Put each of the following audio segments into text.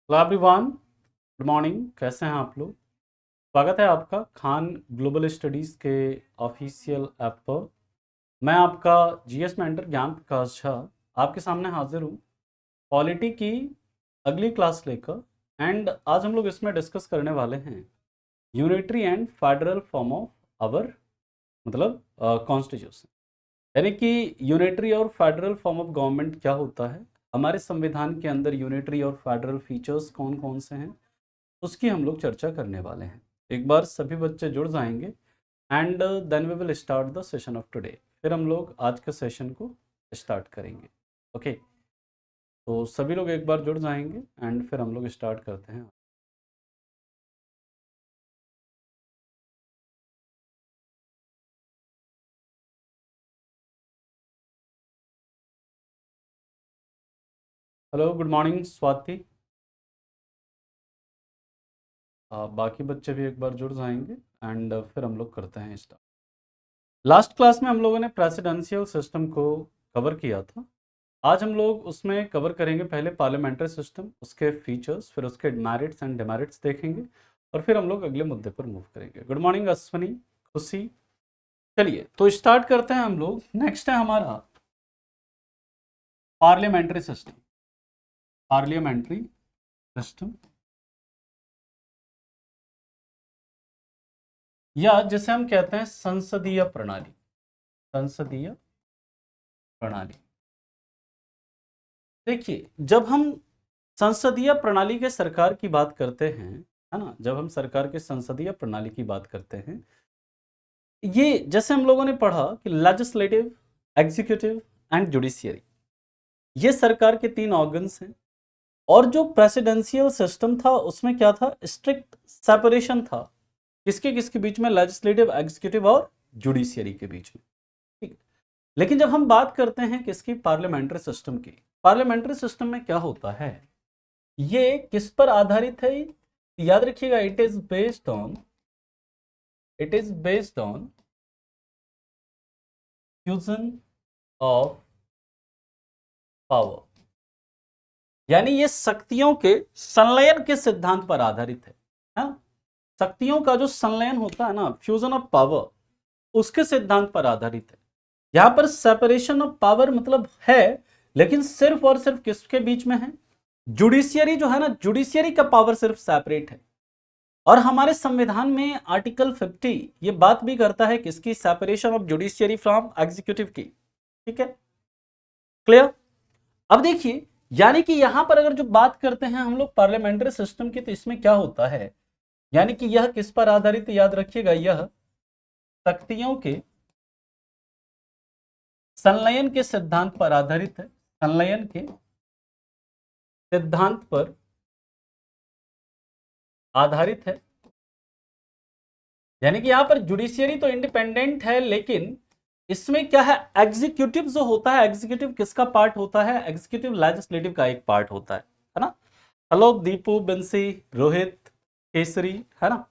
Hello everyone, good morning. कैसे हैं आप लोग? स्वागत है आपका खान ग्लोबल स्टडीज़ के ऑफिशियल ऐप पर। मैं आपका जीएस मेंटर ज्ञान प्रकाश झा आपके सामने हाजिर हूँ पॉलिटी की अगली क्लास लेकर। एंड आज हम लोग इसमें डिस्कस करने वाले हैं unitary and federal form of our मतलब कॉन्स्टिट्यूशन, यानी कि यूनिटरी और फेडरल फॉर्म ऑफ गवर्नमेंट क्या होता है, हमारे संविधान के अंदर यूनिटरी और फेडरल फीचर्स कौन कौन से हैं, उसकी हम लोग चर्चा करने वाले हैं। एक बार सभी बच्चे जुड़ जाएंगे and then we will start the session of today. फिर हम लोग आज के सेशन को स्टार्ट करेंगे। ओके, तो सभी लोग एक बार जुड़ जाएंगे एंड फिर हम लोग स्टार्ट करते हैं। Hello, good morning Swati. बाकी बच्चे भी एक बार जुड़ जाएंगे एंड फिर हम लोग करते हैं स्टार्ट। लास्ट क्लास में हम लोगों ने प्रेसिडेंशियल सिस्टम को कवर किया था। आज हम लोग उसमें कवर करेंगे पहले पार्लियामेंट्री सिस्टम, उसके फीचर्स, फिर उसके मेरिट्स एंड डिमेरिट्स देखेंगे और फिर हम लोग अगले मुद्दे पर मूव करेंगे। गुड मॉर्निंग अश्वनी, खुशी। चलिए तो स्टार्ट करते हैं हम लोग। नेक्स्ट है हमारा पार्लियामेंट्री सिस्टम। पार्लियामेंट्री सिस्टम या जिसे हम कहते हैं संसदीय प्रणाली। संसदीय प्रणाली। देखिए, जब हम संसदीय प्रणाली के सरकार की बात करते हैं, है ना, जब हम सरकार के संसदीय प्रणाली की बात करते हैं, ये जैसे हम लोगों ने पढ़ा कि लेजिस्लेटिव, एग्जीक्यूटिव एंड जुडिशियरी, ये सरकार के तीन ऑर्गन्स हैं। और जो प्रेसिडेंशियल सिस्टम था उसमें क्या था, स्ट्रिक्ट सेपरेशन था किसके किसके बीच में, लेजिस्लेटिव, एग्जीक्यूटिव और जुडिशियरी के बीच में। ठीक है। लेकिन जब हम बात करते हैं किसकी, पार्लियामेंट्री सिस्टम की, पार्लियामेंट्री सिस्टम में क्या होता है, ये किस पर आधारित है? याद रखिएगा, it is based on fusion of power, यानी ये शक्तियों के संलयन के सिद्धांत पर आधारित है ना? शक्तियों का जो संलयन होता है ना, फ्यूजन ऑफ पावर, उसके सिद्धांत पर आधारित है। यहां पर सेपरेशन ऑफ पावर मतलब है, लेकिन सिर्फ और सिर्फ किसके बीच में है, जुडिशियरी जो है ना, जुडिशियरी का पावर सिर्फ सेपरेट है। और हमारे संविधान में आर्टिकल 50 ये बात भी करता है किसकी, separation of judiciary from executive की। ठीक है, क्लियर? अब देखिए, यानी कि यहां पर अगर जो बात करते हैं हम लोग पार्लियामेंट्री सिस्टम की, तो इसमें क्या होता है, यानी कि यह किस पर आधारित है, याद रखिएगा, यह शक्तियों के संलयन के सिद्धांत पर आधारित है। संलयन के सिद्धांत पर आधारित है, यानी कि यहां पर जुडिशियरी तो इंडिपेंडेंट है, लेकिन इसमें क्या है, एग्जीक्यूटिव जो होता है, एग्जीक्यूटिव किसका पार्ट होता है, एग्जीक्यूटिव लेजिस्लेटिव का एक पार्ट होता है ना? हेलो दीपू, बंसी, रोहित, केसरी, है ना?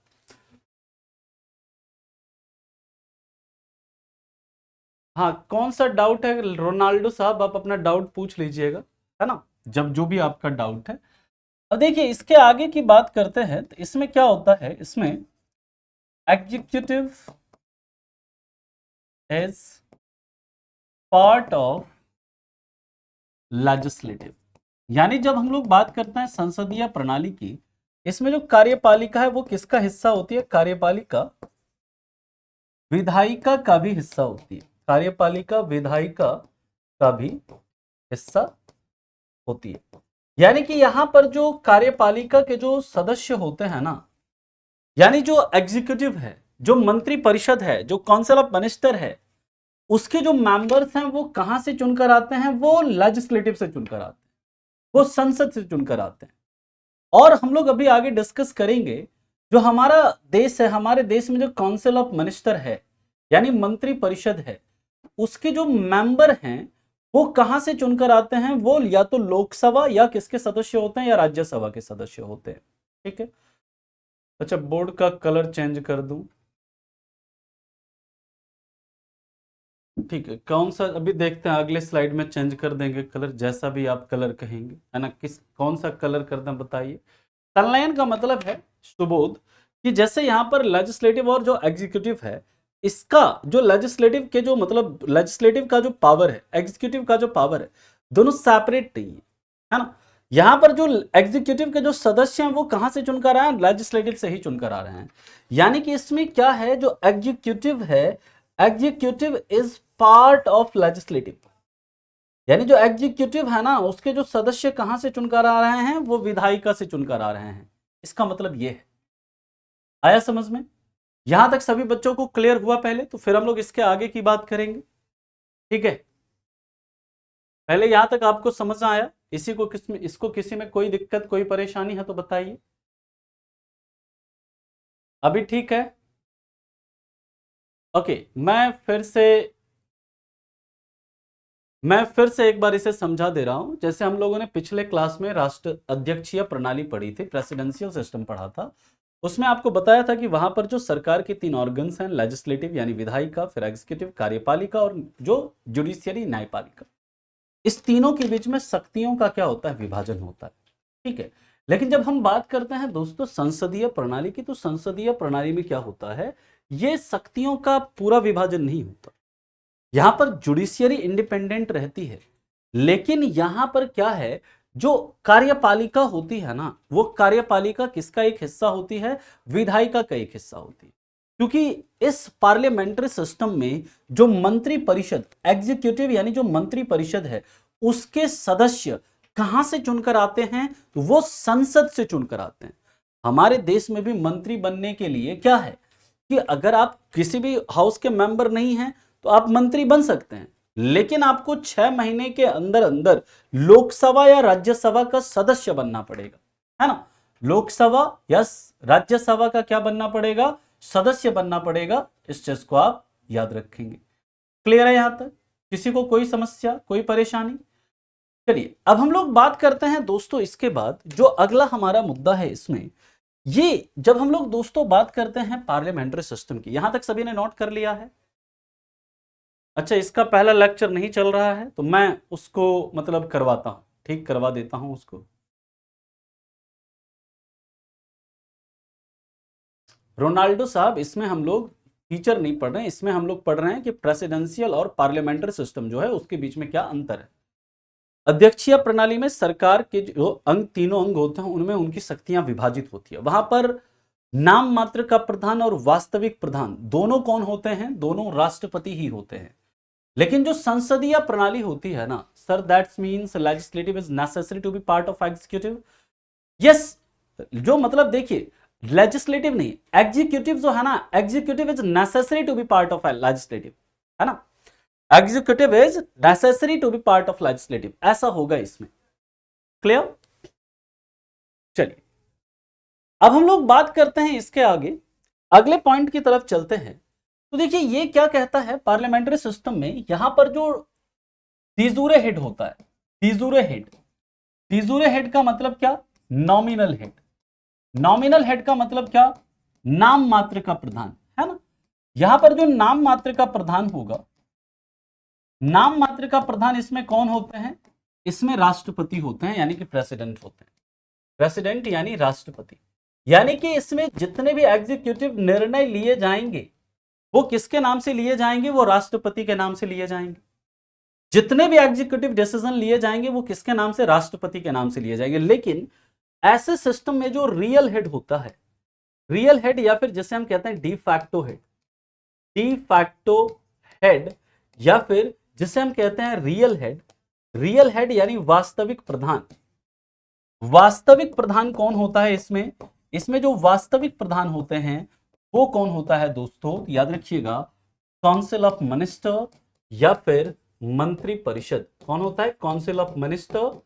हाँ, कौन सा डाउट है रोनाल्डो साहब, आप अपना डाउट पूछ लीजिएगा, है ना, जब जो भी आपका डाउट है। अब देखिए, इसके आगे की बात करते हैं तो इसमें क्या होता है, इसमें executive is part of legislative, यानी जब हम लोग बात करते हैं संसदीय प्रणाली की, इसमें जो कार्यपालिका है वो किसका हिस्सा होती है, कार्यपालिका विधायिका का भी हिस्सा होती है। कार्यपालिका विधायिका का भी हिस्सा होती है। यानी कि यहां पर जो कार्यपालिका के जो सदस्य होते हैं ना, यानी जो एग्जीक्यूटिव है, जो मंत्री परिषद है, जो काउंसिल ऑफ मिनिस्टर है, उसके जो मेंबर्स हैं वो कहां से चुनकर आते हैं, वो लेजिस्लेटिव से चुनकर आते हैं, वो संसद से चुनकर आते हैं। और हम लोग अभी आगे डिस्कस करेंगे, जो हमारा देश है, हमारे देश में जो काउंसिल ऑफ मिनिस्टर है, यानी मंत्री परिषद है, उसके जो मेंबर हैं वो कहां से चुनकर आते हैं, वो या तो लोकसभा या किसके सदस्य होते हैं, या राज्यसभा के सदस्य होते हैं। ठीक है। अच्छा, बोर्ड का कलर चेंज कर दूं। ठीक है, कौन सा अभी देखते हैं, अगले स्लाइड में चेंज कर देंगे कलर, जैसा भी आप कलर कहेंगे, है ना। किस कौन सा कलर कर दें बताइए। संलयन का मतलब है सुबोध कि जैसे यहाँ पर लेजिस्लेटिव और जो एग्जीक्यूटिव है, इसका जो लेजिस्लेटिव के जो मतलब लेजिस्लेटिव का जो पावर है, एग्जीक्यूटिव का जो पावर है, दोनों सेपरेट नहीं है ना। यहाँ पर जो एग्जीक्यूटिव के जो सदस्य हैं वो कहां से चुनकर आए हैं, लेजिस्लेटिव से ही चुनकर आ रहे हैं। यानी कि इसमें क्या है, जो एग्जीक्यूटिव है, executive is part of legislative, यानी जो एग्जीक्यूटिव है ना, उसके जो सदस्य कहां से चुनकर आ रहे हैं, वो विधायिका से चुनकर आ रहे हैं। इसका मतलब ये है, आया समझ में। यहां तक सभी बच्चों को क्लियर हुआ पहले, तो फिर हम लोग इसके आगे की बात करेंगे, ठीक है। पहले यहां तक आपको समझ आया, इसी को इसको किसी में कोई दिक्कत कोई परेशानी है तो बताइए। अभी ठीक है, ओके। मैं फिर से एक बार इसे समझा दे रहा हूं। जैसे हम लोगों ने पिछले क्लास में राष्ट्र अध्यक्षीय प्रणाली पढ़ी थी, प्रेसिडेंशियल सिस्टम पढ़ा था, उसमें आपको बताया था कि वहां पर जो सरकार के 3 ऑर्गन्स हैं, लेजिस्लेटिव यानी विधायिका, फिर एग्जीक्यूटिव कार्यपालिका, और जो जुडिशियरी न्यायपालिका, इस तीनों के बीच में शक्तियों का क्या होता है, विभाजन होता है, ठीक है। लेकिन जब हम बात करते हैं दोस्तों संसदीय प्रणाली की, तो संसदीय प्रणाली में क्या होता है, ये शक्तियों का पूरा विभाजन नहीं होता। यहां पर जुडिशियरी इंडिपेंडेंट रहती है, लेकिन यहां पर क्या है, जो कार्यपालिका होती है ना, वो कार्यपालिका किसका एक हिस्सा होती है, विधायिका का एक हिस्सा होती है। क्योंकि इस पार्लियामेंट्री सिस्टम में जो मंत्री परिषद, एग्जीक्यूटिव यानी जो मंत्री परिषद है, उसके सदस्य कहां से चुनकर आते हैं, तो वो संसद से चुनकर आते हैं। हमारे देश में भी मंत्री बनने के लिए क्या है कि अगर आप किसी भी हाउस के मेंबर नहीं हैं तो आप मंत्री बन सकते हैं, लेकिन आपको 6 महीने के अंदर अंदर लोकसभा या राज्यसभा का सदस्य बनना पड़ेगा, है ना। लोकसभा या राज्यसभा का क्या बनना पड़ेगा, सदस्य बनना पड़ेगा। इस चीज को आप याद रखेंगे। क्लियर है यहां तक, किसी को कोई समस्या कोई परेशानी। चलिए अब हम लोग बात करते हैं दोस्तों, इसके बाद जो अगला हमारा मुद्दा है इसमें, ये जब हम लोग दोस्तों बात करते हैं पार्लियामेंट्री सिस्टम की, यहां तक सभी ने नोट कर लिया है। अच्छा, इसका पहला लेक्चर नहीं चल रहा है तो मैं उसको मतलब करवाता हूं, ठीक करवा देता हूं उसको। रोनाल्डो साहब, इसमें हम लोग फीचर नहीं पढ़ रहे हैं, इसमें हम लोग पढ़ रहे हैं कि प्रेसिडेंशियल और पार्लियामेंट्री सिस्टम जो है उसके बीच में क्या अंतर है। अध्यक्षीय प्रणाली में सरकार के जो अंग, तीनों अंग होते हैं, उनमें उनकी शक्तियां विभाजित होती है। वहां पर नाम मात्र का प्रधान और वास्तविक प्रधान दोनों कौन होते हैं, दोनों राष्ट्रपति ही होते हैं। लेकिन जो संसदीय प्रणाली होती है ना sir, that's means legislative is necessary to be part of executive. Yes, जो मतलब देखिए, लेजिस्लेटिव नहीं, एग्जीक्यूटिव जो है ना, executive is necessary to be part of legislative, है ना। Executive is necessary to be part of legislative, ऐसा होगा इसमें। क्लियर। चलिए अब हम लोग बात करते हैं इसके आगे, अगले पॉइंट की तरफ चलते हैं। तो देखिए ये क्या कहता है, पार्लियामेंट्री सिस्टम में यहां पर जो दीजूरे हेड होता है, दीजूरे हेड, दीजूरे हेड का मतलब क्या, नॉमिनल हेड। नॉमिनल हेड का मतलब क्या, नाम मात्र का प्रधान, है ना। यहां पर जो नाम मात्र का प्रधान होगा, नाम मात्र का प्रधान इसमें कौन होते हैं, इसमें राष्ट्रपति होते हैं, यानी कि प्रेसिडेंट होते हैं। प्रेसिडेंट यानी राष्ट्रपति, यानी कि इसमें जितने भी एग्जीक्यूटिव निर्णय लिए जाएंगे वो किसके नाम से लिए जाएंगे, वो राष्ट्रपति के नाम से लिए जाएंगे। जितने भी एग्जीक्यूटिव डिसीजन लिए जाएंगे वो किसके नाम से, राष्ट्रपति के नाम से लिए जाएंगे। लेकिन ऐसे सिस्टम में जो रियल हेड होता है, रियल हेड या फिर जिसे हम कहते हैं de facto head, de facto head या फिर जिसे हम कहते हैं रियल हेड, रियल हेड यानी वास्तविक प्रधान। वास्तविक प्रधान कौन होता है इसमें, इसमें जो वास्तविक प्रधान होते हैं वो कौन होता है दोस्तों, याद रखिएगा, काउंसिल ऑफ मिनिस्टर या फिर मंत्री परिषद। कौन होता है, काउंसिल ऑफ मिनिस्टर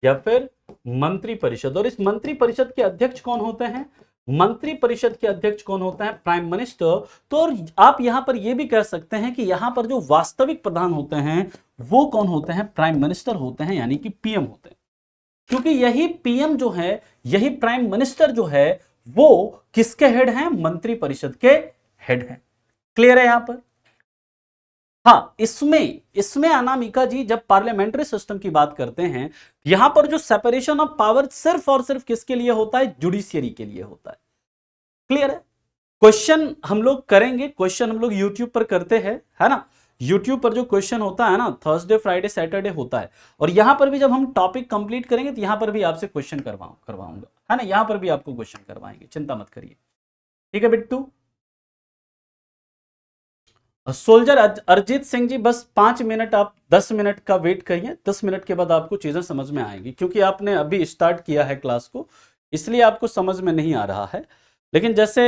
या फिर मंत्री परिषद। और इस मंत्री परिषद के अध्यक्ष कौन होते हैं, मंत्री परिषद के अध्यक्ष कौन होता है, प्राइम मिनिस्टर। तो और आप यहां पर यह भी कह सकते हैं कि यहां पर जो वास्तविक प्रधान होते हैं वो कौन होते हैं, प्राइम मिनिस्टर होते हैं, यानी कि पीएम होते हैं। क्योंकि यही पीएम जो है, यही प्राइम मिनिस्टर जो है, वो किसके हेड हैं, मंत्री परिषद के हेड हैं। क्लियर है यहां पर। हाँ, इसमें इसमें अनामिका जी जब पार्लियामेंट्री सिस्टम की बात करते हैं, यहां पर जो सेपरेशन ऑफ पावर सिर्फ और सिर्फ किसके लिए होता है? जुडिशियरी के लिए होता है। क्लियर है? क्वेश्चन हम लोग करेंगे, क्वेश्चन हम लोग यूट्यूब पर करते हैं, है ना? यूट्यूब पर जो क्वेश्चन होता है ना, थर्सडे फ्राइडे सैटरडे होता है, और यहां पर भी जब हम टॉपिक कंप्लीट करेंगे तो यहां पर भी आपसे क्वेश्चन करवाऊंगा, है ना? यहां पर भी आपको क्वेश्चन करवाएंगे, चिंता मत करिए। ठीक है बिट्टू? सोल्जर अरिजीत सिंह जी, बस 5 मिनट, आप 10 मिनट का वेट करिए, 10 मिनट के बाद आपको चीजें समझ में आएंगी, क्योंकि आपने अभी स्टार्ट किया है क्लास को, इसलिए आपको समझ में नहीं आ रहा है। लेकिन जैसे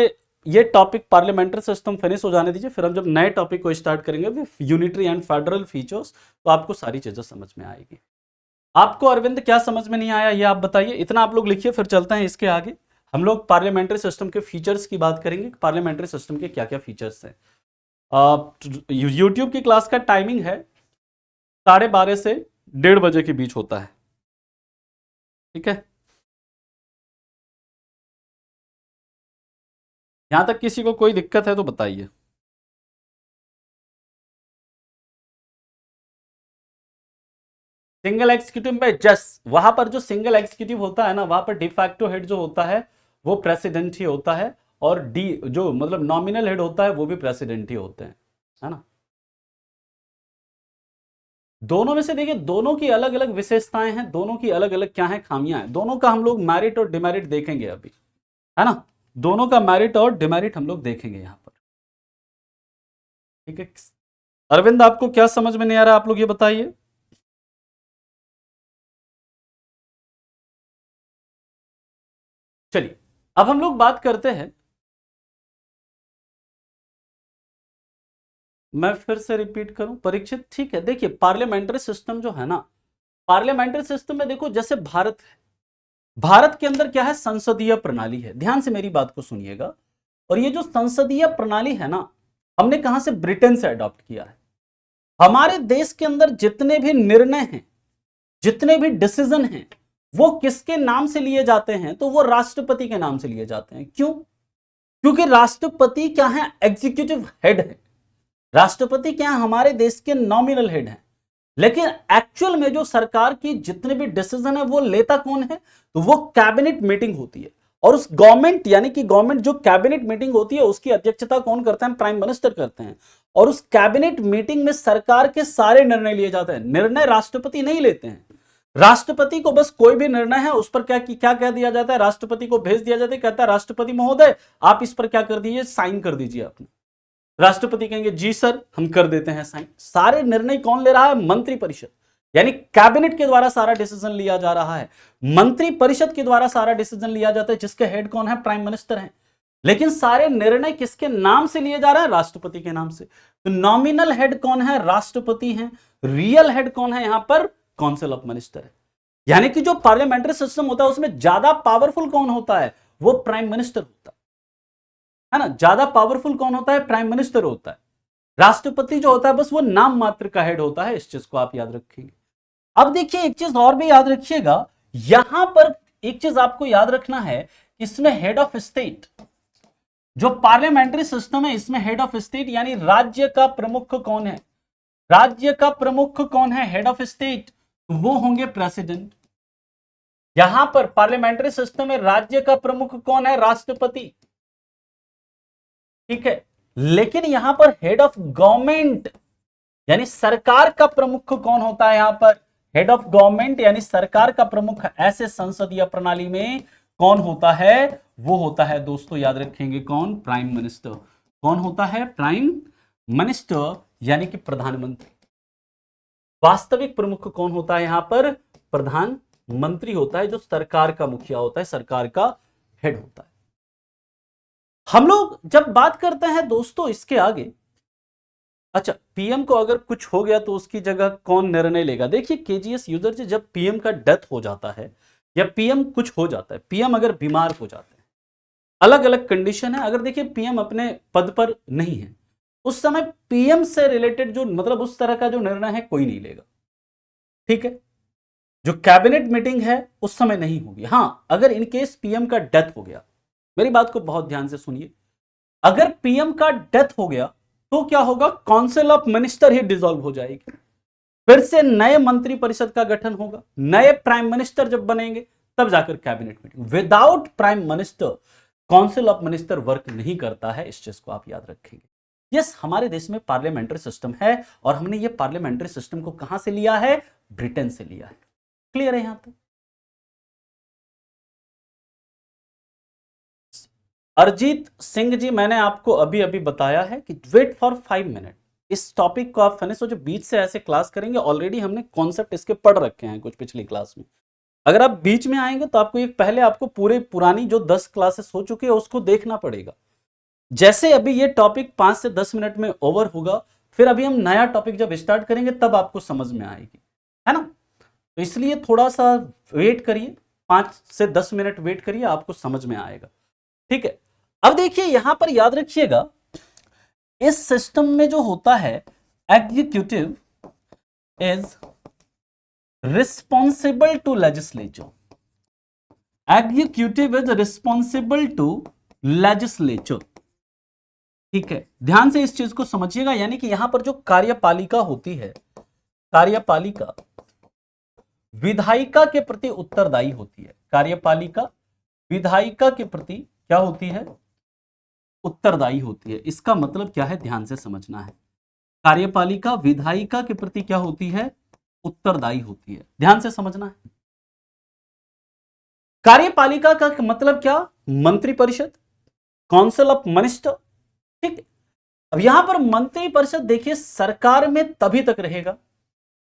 ये टॉपिक पार्लियामेंट्री सिस्टम फिनिश हो जाने दीजिए, फिर हम जब नए टॉपिक को स्टार्ट करेंगे यूनिटरी एंड फेडरल फीचर्स, तो आपको सारी चीजें समझ में आएगी। आपको अरविंद क्या समझ में नहीं आया ये आप बताइए, इतना आप लोग लिखिए, फिर चलते हैं इसके आगे। हम लोग पार्लियामेंट्री सिस्टम के फीचर्स की बात करेंगे, पार्लियामेंट्री सिस्टम के क्या क्या फीचर्स हैं। यूट्यूब की क्लास का टाइमिंग है 12:30 से 1:30 के बीच होता है। ठीक है, यहां तक किसी को कोई दिक्कत है तो बताइए। सिंगल एग्जीक्यूटिव में जस्ट वहां पर जो सिंगल एग्जीक्यूटिव होता है ना, वहां पर डिफैक्टो हेड जो होता है वो प्रेसिडेंट ही होता है, और डी जो मतलब नॉमिनल हेड होता है वो भी प्रेसिडेंट ही होते हैं, है ना? दोनों में से देखिए, दोनों की अलग अलग विशेषताएं हैं, दोनों की अलग अलग क्या है, खामियां हैं, दोनों का हम लोग मेरिट और डिमेरिट देखेंगे अभी, है ना? दोनों का मेरिट और डिमेरिट हम लोग देखेंगे यहां पर। ठीक है, अरविंद आपको क्या समझ में नहीं आ रहा, आप लोग ये बताइए। चलिए, अब हम लोग बात करते हैं, मैं फिर से रिपीट करूं परीक्षित? ठीक है, देखिए पार्लियामेंट्री सिस्टम जो है ना, पार्लियामेंट्री सिस्टम में देखो, जैसे भारत है, भारत के अंदर क्या है, संसदीय प्रणाली है, ध्यान से मेरी बात को सुनिएगा। और ये जो संसदीय प्रणाली है ना, हमने कहां से? ब्रिटेन से अडॉप्ट किया है। हमारे देश के अंदर जितने भी निर्णय हैं, जितने भी डिसीजन हैं, वो किसके नाम से लिए जाते हैं? तो वो राष्ट्रपति के नाम से लिए जाते हैं। क्यों? क्योंकि राष्ट्रपति क्या है? एग्जीक्यूटिव हेड है। राष्ट्रपति क्या है? हमारे देश के नॉमिनल हेड है। लेकिन एक्चुअल में जो सरकार की जितने भी डिसीजन है वो लेता कौन है? तो वो कैबिनेट मीटिंग होती है, और उस गवर्नमेंट यानी कि गवर्नमेंट जो कैबिनेट मीटिंग होती है उसकी अध्यक्षता कौन करता है? प्राइम मिनिस्टर करते हैं। और उस कैबिनेट मीटिंग में सरकार के सारे निर्णय लिए जाते हैं, निर्णय राष्ट्रपति नहीं लेते हैं। राष्ट्रपति को बस कोई भी निर्णय है उस पर क्या कह दिया जाता है? राष्ट्रपति को भेज दिया जाता है, कहता है राष्ट्रपति महोदय आप इस पर क्या कर दीजिए? साइन कर दीजिए अपने। राष्ट्रपति कहेंगे जी सर हम कर देते हैं साइन। सारे निर्णय कौन ले रहा है? मंत्रिपरिषद, यानी कैबिनेट के द्वारा सारा डिसीजन लिया जा रहा है, मंत्रिपरिषद के द्वारा सारा डिसीजन लिया जाता है, जिसके हेड कौन है? प्राइम मिनिस्टर है। लेकिन सारे निर्णय किसके नाम से लिए जा रहे हैं? राष्ट्रपति के नाम से। तो नॉमिनल हेड कौन है? राष्ट्रपति है। रियल हेड कौन है? यहां पर काउंसिल ऑफ मिनिस्टर है। यानी कि जो पार्लियामेंट्री सिस्टम होता है उसमें ज्यादा पावरफुल कौन होता है? वो प्राइम मिनिस्टर होता है ना? ज्यादा पावरफुल कौन होता है? प्राइम मिनिस्टर होता है। राष्ट्रपति जो होता है बस वो नाम मात्र का हेड होता है, इस चीज को आप याद रखेंगे। अब देखिए एक चीज और भी याद रखिएगा, यहां पर एक चीज आपको याद रखना है, इसमें हेड ऑफ स्टेट, जो पार्लियामेंट्री सिस्टम है इसमें हेड ऑफ स्टेट यानी राज्य का प्रमुख कौन है? राज्य का प्रमुख कौन है? हेड ऑफ स्टेट, वो होंगे प्रेसिडेंट। यहां पर पार्लियामेंट्री सिस्टम में राज्य का प्रमुख कौन है? राष्ट्रपति। ठीक है, लेकिन यहां पर हेड ऑफ गवर्नमेंट यानी सरकार का प्रमुख कौन होता है? यहां पर हेड ऑफ गवर्नमेंट यानी सरकार का प्रमुख ऐसे संसदीय प्रणाली में कौन होता है? वो होता है दोस्तों, याद रखेंगे कौन? Prime minister. कौन होता है? प्राइम मिनिस्टर यानी कि प्रधानमंत्री। वास्तविक प्रमुख कौन होता है यहां पर? प्रधानमंत्री होता है, जो सरकार का मुखिया होता है, सरकार का हेड होता है। हम लोग जब बात करते हैं दोस्तों इसके आगे, अच्छा पीएम को अगर कुछ हो गया तो उसकी जगह कौन निर्णय लेगा? देखिए केजीएस यूजर जी, जब पीएम का डेथ हो जाता है या पीएम कुछ हो जाता है, पीएम अगर बीमार हो जाते हैं, अलग अलग कंडीशन है, अगर देखिए पीएम अपने पद पर नहीं है उस समय पीएम से रिलेटेड जो मतलब उस तरह का जो निर्णय है कोई नहीं लेगा। ठीक है, जो कैबिनेट मीटिंग है उस समय नहीं होगी। हां, अगर इनकेस पीएम का डेथ हो गया, मेरी बात को बहुत ध्यान से सुनिए, अगर पीएम का डेथ हो गया तो क्या होगा, council of minister he dissolve हो जाएगी, फिर से नए मंत्री परिषद का गठन होगा, नए प्राइम मिनिस्टर जब बनेंगे तब जाकर cabinet meeting. Without prime minister council of minister work नहीं करता है, इस चीज को आप याद रखेंगे। यस, हमारे देश में पार्लियामेंट्री सिस्टम है और हमने ये पार्लियामेंट्री सिस्टम को कहां से लिया है, ब्रिटेन से लिया है। क्लियर है यहां तक? अरिजीत सिंह जी, मैंने आपको अभी अभी बताया है कि वेट फॉर 5 मिनट, इस टॉपिक को आप फिनिश हो जो बीच से ऐसे क्लास करेंगे, ऑलरेडी हमने कॉन्सेप्ट इसके पढ़ रखे हैं कुछ पिछली क्लास में। अगर आप बीच में आएंगे तो आपको एक पहले आपको पूरे पुरानी जो 10 क्लासेस हो चुकी है उसको देखना पड़ेगा। जैसे अभी ये टॉपिक 5 से 10 मिनट में ओवर होगा, फिर अभी हम नया टॉपिक जब स्टार्ट करेंगे तब आपको समझ में आएगी, है ना। तो इसलिए थोड़ा सा वेट करिए, 5 से 10 मिनट वेट करिए, आपको समझ में आएगा। ठीक है, अब देखिए यहां पर याद रखिएगा, इस सिस्टम में जो होता है, executive is responsible to legislature, executive is responsible to legislature. ठीक है, ध्यान से इस चीज को समझिएगा, यानी कि यहां पर जो कार्यपालिका होती है, कार्यपालिका विधायिका के प्रति उत्तरदायी होती है, कार्यपालिका विधायिका के प्रति क्या होती है, उत्तरदायी होती है। इसका मतलब क्या है, ध्यान से समझना है। कार्यपालिका विधायिका के प्रति क्या होती है, उत्तरदायी होती है, ध्यान से समझना है। कार्यपालिका का मतलब क्या, मंत्री परिषद, काउंसिल ऑफ मिनिस्टर। ठीक है, अब यहां पर मंत्री परिषद देखिए सरकार में तभी तक रहेगा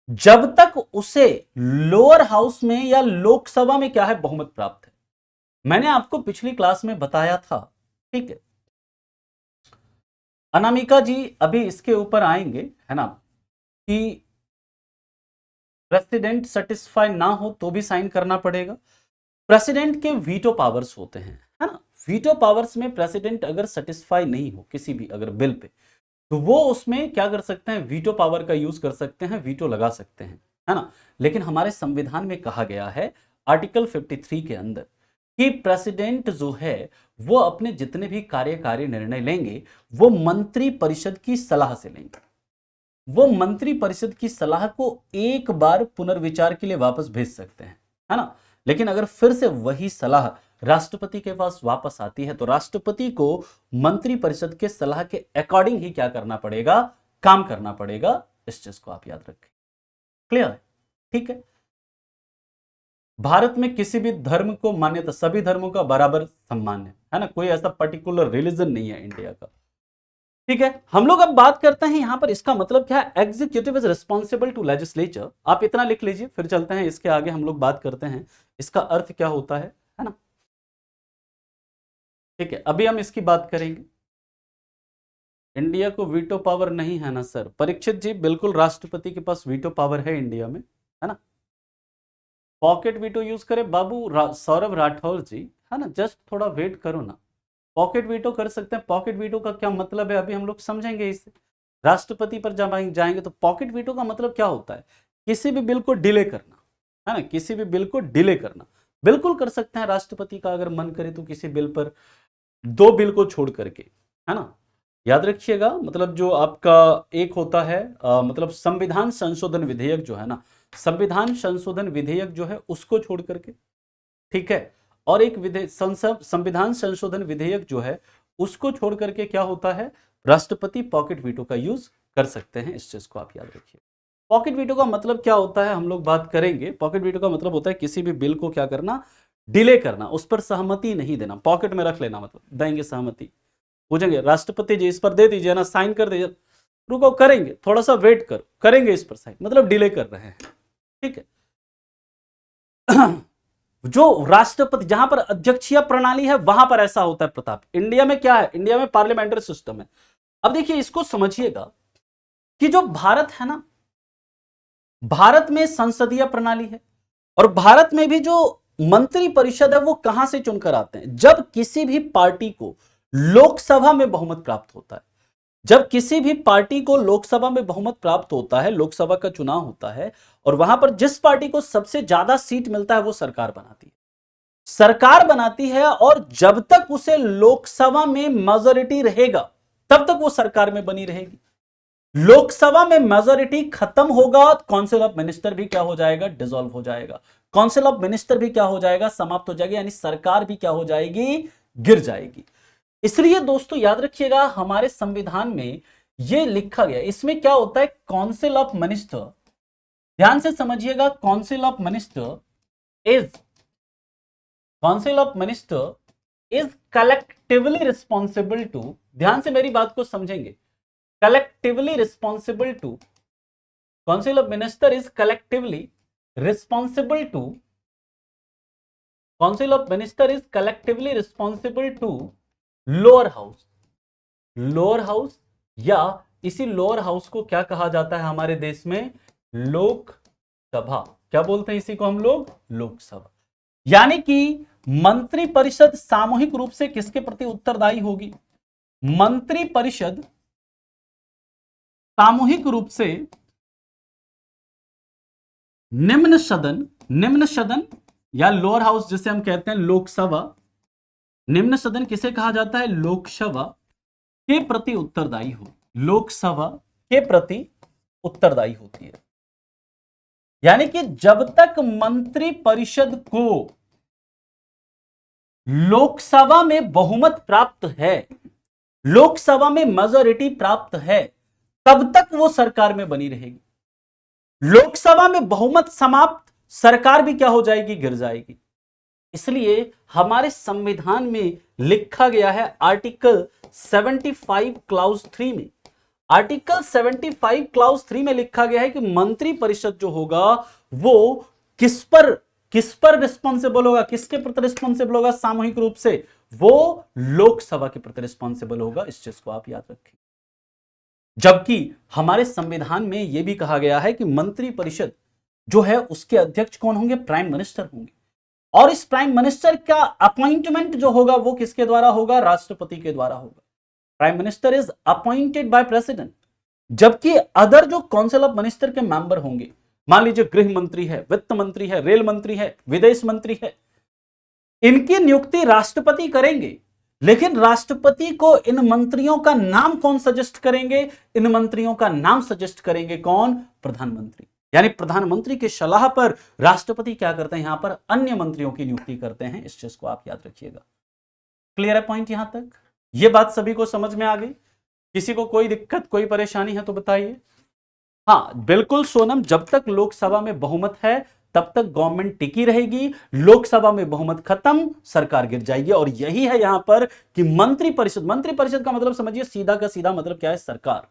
जब तक उसे लोअर हाउस में या लोकसभा में क्या है, बहुमत प्राप्त है। मैंने आपको पिछली क्लास में बताया था, ठीक है, अनामिका जी अभी इसके ऊपर आएंगे, है ना, कि प्रेसिडेंट सेटिस्फाई ना हो तो भी साइन करना पड़ेगा। प्रेसिडेंट के वीटो पावर्स होते हैं, है ना, वीटो पावर्स में प्रेसिडेंट अगर सेटिस्फाई नहीं हो किसी भी अगर बिल पे, तो वो उसमें क्या कर सकते हैं, वीटो पावर का यूज कर सकते हैं, वीटो लगा सकते हैं, है ना। लेकिन हमारे संविधान में कहा गया है आर्टिकल 53 के अंदर कि प्रेसिडेंट जो है वो अपने जितने भी कार्यकारी निर्णय लेंगे वो मंत्री परिषद की सलाह से लेंगे, वो मंत्री परिषद की सलाह को एक बार पुनर्विचार के लिए वापस भेज सकते हैं, है ना। लेकिन अगर फिर से वही सलाह राष्ट्रपति के पास वापस आती है तो राष्ट्रपति को मंत्री परिषद के सलाह के अकॉर्डिंग ही क्या करना पड़ेगा, काम करना पड़ेगा। इस चीज को आप याद रखें। क्लियर है? ठीक है, भारत में किसी भी धर्म को मान्यता, सभी धर्मों का बराबर सम्मान है ना, कोई ऐसा पर्टिकुलर रिलीजन नहीं है इंडिया का। ठीक है, हम लोग अब बात करते हैं यहां पर इसका मतलब क्या है, executive is responsible to legislature. आप इतना लिख लीजिए, फिर चलते हैं इसके आगे, हम लोग बात करते हैं इसका अर्थ क्या होता है ना। ठीक है, अभी हम इसकी बात करेंगे। इंडिया को वीटो पावर नहीं है ना सर, परीक्षित जी, बिल्कुल राष्ट्रपति के पास वीटो पावर है इंडिया में, है ना। पॉकेट वीटो यूज करे बाबू, सौरभ राठौर जी, है ना, जस्ट थोड़ा वेट करो ना। पॉकेट वीटो कर सकते हैं, पॉकेट वीटो का क्या मतलब है अभी हम लोग समझेंगे इसे। राष्ट्रपति पर जब जाएंगे तो पॉकेट वीटो का मतलब क्या होता है, किसी भी बिल को डिले करना, है ना, किसी भी बिल को डिले करना। बिल्कुल कर सकते हैं राष्ट्रपति का अगर मन करे तो किसी बिल पर, 2 बिल को छोड़ करके, है ना। याद रखिएगा, मतलब जो आपका एक होता है मतलब संविधान संशोधन विधेयक जो है ना, संविधान संशोधन विधेयक जो है उसको छोड़ करके, ठीक है, और एक संविधान संशोधन विधेयक जो है उसको छोड़ करके क्या होता है, राष्ट्रपति पॉकेट वीटो का यूज कर सकते हैं। इस चीज को आप याद रखिए। पॉकेट वीटो का मतलब क्या होता है हम लोग बात करेंगे। पॉकेट वीटो का मतलब होता है किसी भी बिल को क्या करना, डिले करना, उस पर सहमति नहीं देना, पॉकेट में रख लेना, मतलब देंगे सहमति, पूछेंगे राष्ट्रपति जी इस पर दे दीजिए ना, साइन कर दीजिए, रुको करेंगे, थोड़ा सा वेट करो, करेंगे इस पर साइन, मतलब डिले कर रहे हैं। ठीक है, जो राष्ट्रपति, जहां पर अध्यक्षीय प्रणाली है वहां पर ऐसा होता है प्रताप। इंडिया में क्या है, इंडिया में पार्लियामेंट्री सिस्टम है। अब देखिए इसको समझिएगा कि जो भारत है ना, भारत में संसदीय प्रणाली है और भारत में भी जो मंत्री परिषद है वो कहां से चुनकर आते हैं, जब किसी भी पार्टी को लोकसभा में बहुमत प्राप्त होता है, जब किसी भी पार्टी को लोकसभा में बहुमत प्राप्त होता है, लोकसभा का चुनाव होता है और वहां पर जिस पार्टी को सबसे ज्यादा सीट मिलता है वो सरकार बनाती है, सरकार बनाती है। और जब तक उसे लोकसभा में मेजॉरिटी रहेगा, तब तक वो सरकार में बनी रहेगी। लोकसभा में मेजोरिटी खत्म होगा, काउंसिल ऑफ मिनिस्टर भी क्या हो जाएगा, डिसॉल्व हो जाएगा। काउंसिल ऑफ मिनिस्टर भी क्या हो जाएगा, समाप्त हो जाएगी, यानी सरकार भी क्या हो जाएगी, गिर जाएगी। इसलिए दोस्तों याद रखिएगा, हमारे संविधान में यह लिखा गया, इसमें क्या होता है, काउंसिल ऑफ मिनिस्टर, ध्यान से समझिएगा, council of minister is collectively responsible to, ध्यान से मेरी बात को समझेंगे, collectively responsible to, council of minister is collectively responsible to, council of minister is collectively responsible to lower house या इसी लोअर हाउस को क्या कहा जाता है हमारे देश में, लोकसभा। क्या बोलते हैं इसी को हम लोग, लोकसभा। यानी कि मंत्री परिषद सामूहिक रूप से किसके प्रति उत्तरदायी होगी, मंत्री परिषद सामूहिक रूप से निम्न सदन या लोअर हाउस जिसे हम कहते हैं लोकसभा, निम्न सदन किसे कहा जाता है, लोकसभा के प्रति उत्तरदायी हो, लोकसभा के प्रति उत्तरदायी होती है। यानी कि जब तक मंत्री परिषद को लोकसभा में बहुमत प्राप्त है, लोकसभा में मेजॉरिटी प्राप्त है, तब तक वो सरकार में बनी रहेगी। लोकसभा में बहुमत समाप्त, सरकार भी क्या हो जाएगी, गिर जाएगी। इसलिए हमारे संविधान में लिखा गया है आर्टिकल 75 क्लाउज 3 में, आर्टिकल 75 क्लाउज 3 में लिखा गया है कि मंत्री परिषद जो होगा वो किस पर रिस्पॉन्सिबल होगा, किसके प्रति रिस्पॉन्सिबल होगा, सामूहिक रूप से वो लोकसभा के प्रति रिस्पॉन्सिबल होगा। इस चीज को आप याद रखें। जबकि हमारे संविधान में यह भी कहा गया है कि मंत्री परिषद जो है उसके अध्यक्ष कौन होंगे, प्राइम मिनिस्टर होंगे, और इस प्राइम मिनिस्टर का अपॉइंटमेंट जो होगा वो किसके द्वारा होगा, राष्ट्रपति के द्वारा होगा। Prime minister is appointed by president. जबकि अदर जो काउंसिल ऑफ मिनिस्टर के मेंबर होंगे, मान लीजिए गृह मंत्री है, वित्त मंत्री है, रेल मंत्री है, विदेश मंत्री है, इनकी नियुक्ति राष्ट्रपति करेंगे। लेकिन राष्ट्रपति को इन मंत्रियों का नाम कौन सजेस्ट करेंगे, इन मंत्रियों का नाम सजेस्ट करेंगे कौन, प्रधानमंत्री। यानी प्रधानमंत्री की सलाह पर राष्ट्रपति क्या करते हैं, यहां पर अन्य मंत्रियों की नियुक्ति करते हैं। इस चीज को आप याद रखिएगा। क्लियर है पॉइंट यहां तक? ये बात सभी को समझ में आ गई? किसी को कोई दिक्कत, कोई परेशानी है तो बताइए। हाँ बिल्कुल सोनम, जब तक लोकसभा में बहुमत है तब तक गवर्नमेंट टिकी रहेगी, लोकसभा में बहुमत खत्म, सरकार गिर जाएगी। और यही है यहां पर कि मंत्री परिषद का मतलब समझिए, सीधा का सीधा मतलब क्या है, सरकार।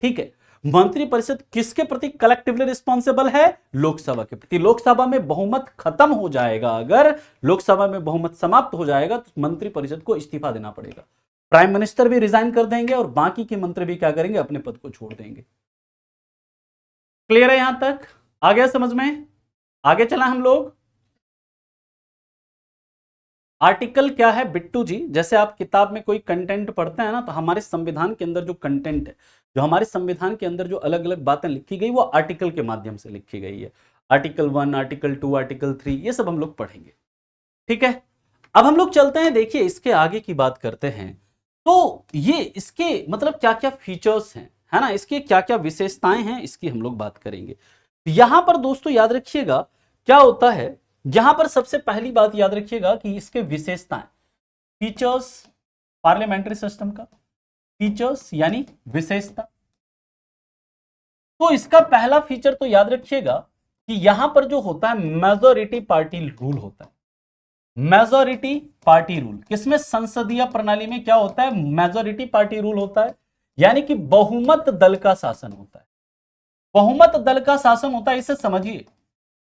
ठीक है, मंत्री परिषद किसके प्रति कलेक्टिवली रिस्पॉन्सिबल है, लोकसभा के प्रति। लोकसभा में बहुमत खत्म हो जाएगा, अगर लोकसभा में बहुमत समाप्त हो जाएगा तो मंत्री परिषद को इस्तीफा देना पड़ेगा, प्राइम मिनिस्टर भी रिजाइन कर देंगे और बाकी के मंत्री भी क्या करेंगे, अपने पद को छोड़ देंगे। क्लियर है यहां तक? आ गया समझ में? आगे चला हम लोग। आर्टिकल क्या है बिट्टू जी, जैसे आप किताब में कोई कंटेंट पढ़ते हैं ना, तो हमारे संविधान के अंदर जो कंटेंट है, जो हमारे संविधान के अंदर जो अलग अलग बातें लिखी गई, वो आर्टिकल के माध्यम से लिखी गई है। आर्टिकल 1, आर्टिकल 2, आर्टिकल 3, ये सब हम लोग पढ़ेंगे। ठीक है, अब हम लोग चलते हैं, देखिए इसके आगे की बात करते हैं। तो ये इसके मतलब क्या क्या फीचर्स हैं, है ना, इसके क्या क्या विशेषताएं हैं, इसकी हम लोग बात करेंगे। यहां पर दोस्तों याद रखिएगा क्या होता है, यहां पर सबसे पहली बात याद रखिएगा कि इसके विशेषताएं, फीचर्स, पार्लियामेंट्री सिस्टम का फीचर्स यानी विशेषता। तो इसका पहला फीचर तो याद रखिएगा कि यहां पर जो होता है मेजॉरिटी पार्टी रूल होता है। मेजॉरिटी पार्टी रूल किसमें, संसदीय प्रणाली में क्या होता है, मेजॉरिटी पार्टी रूल होता है। यानी कि बहुमत दल का शासन होता है, बहुमत दल का शासन होता है, इसे समझिए।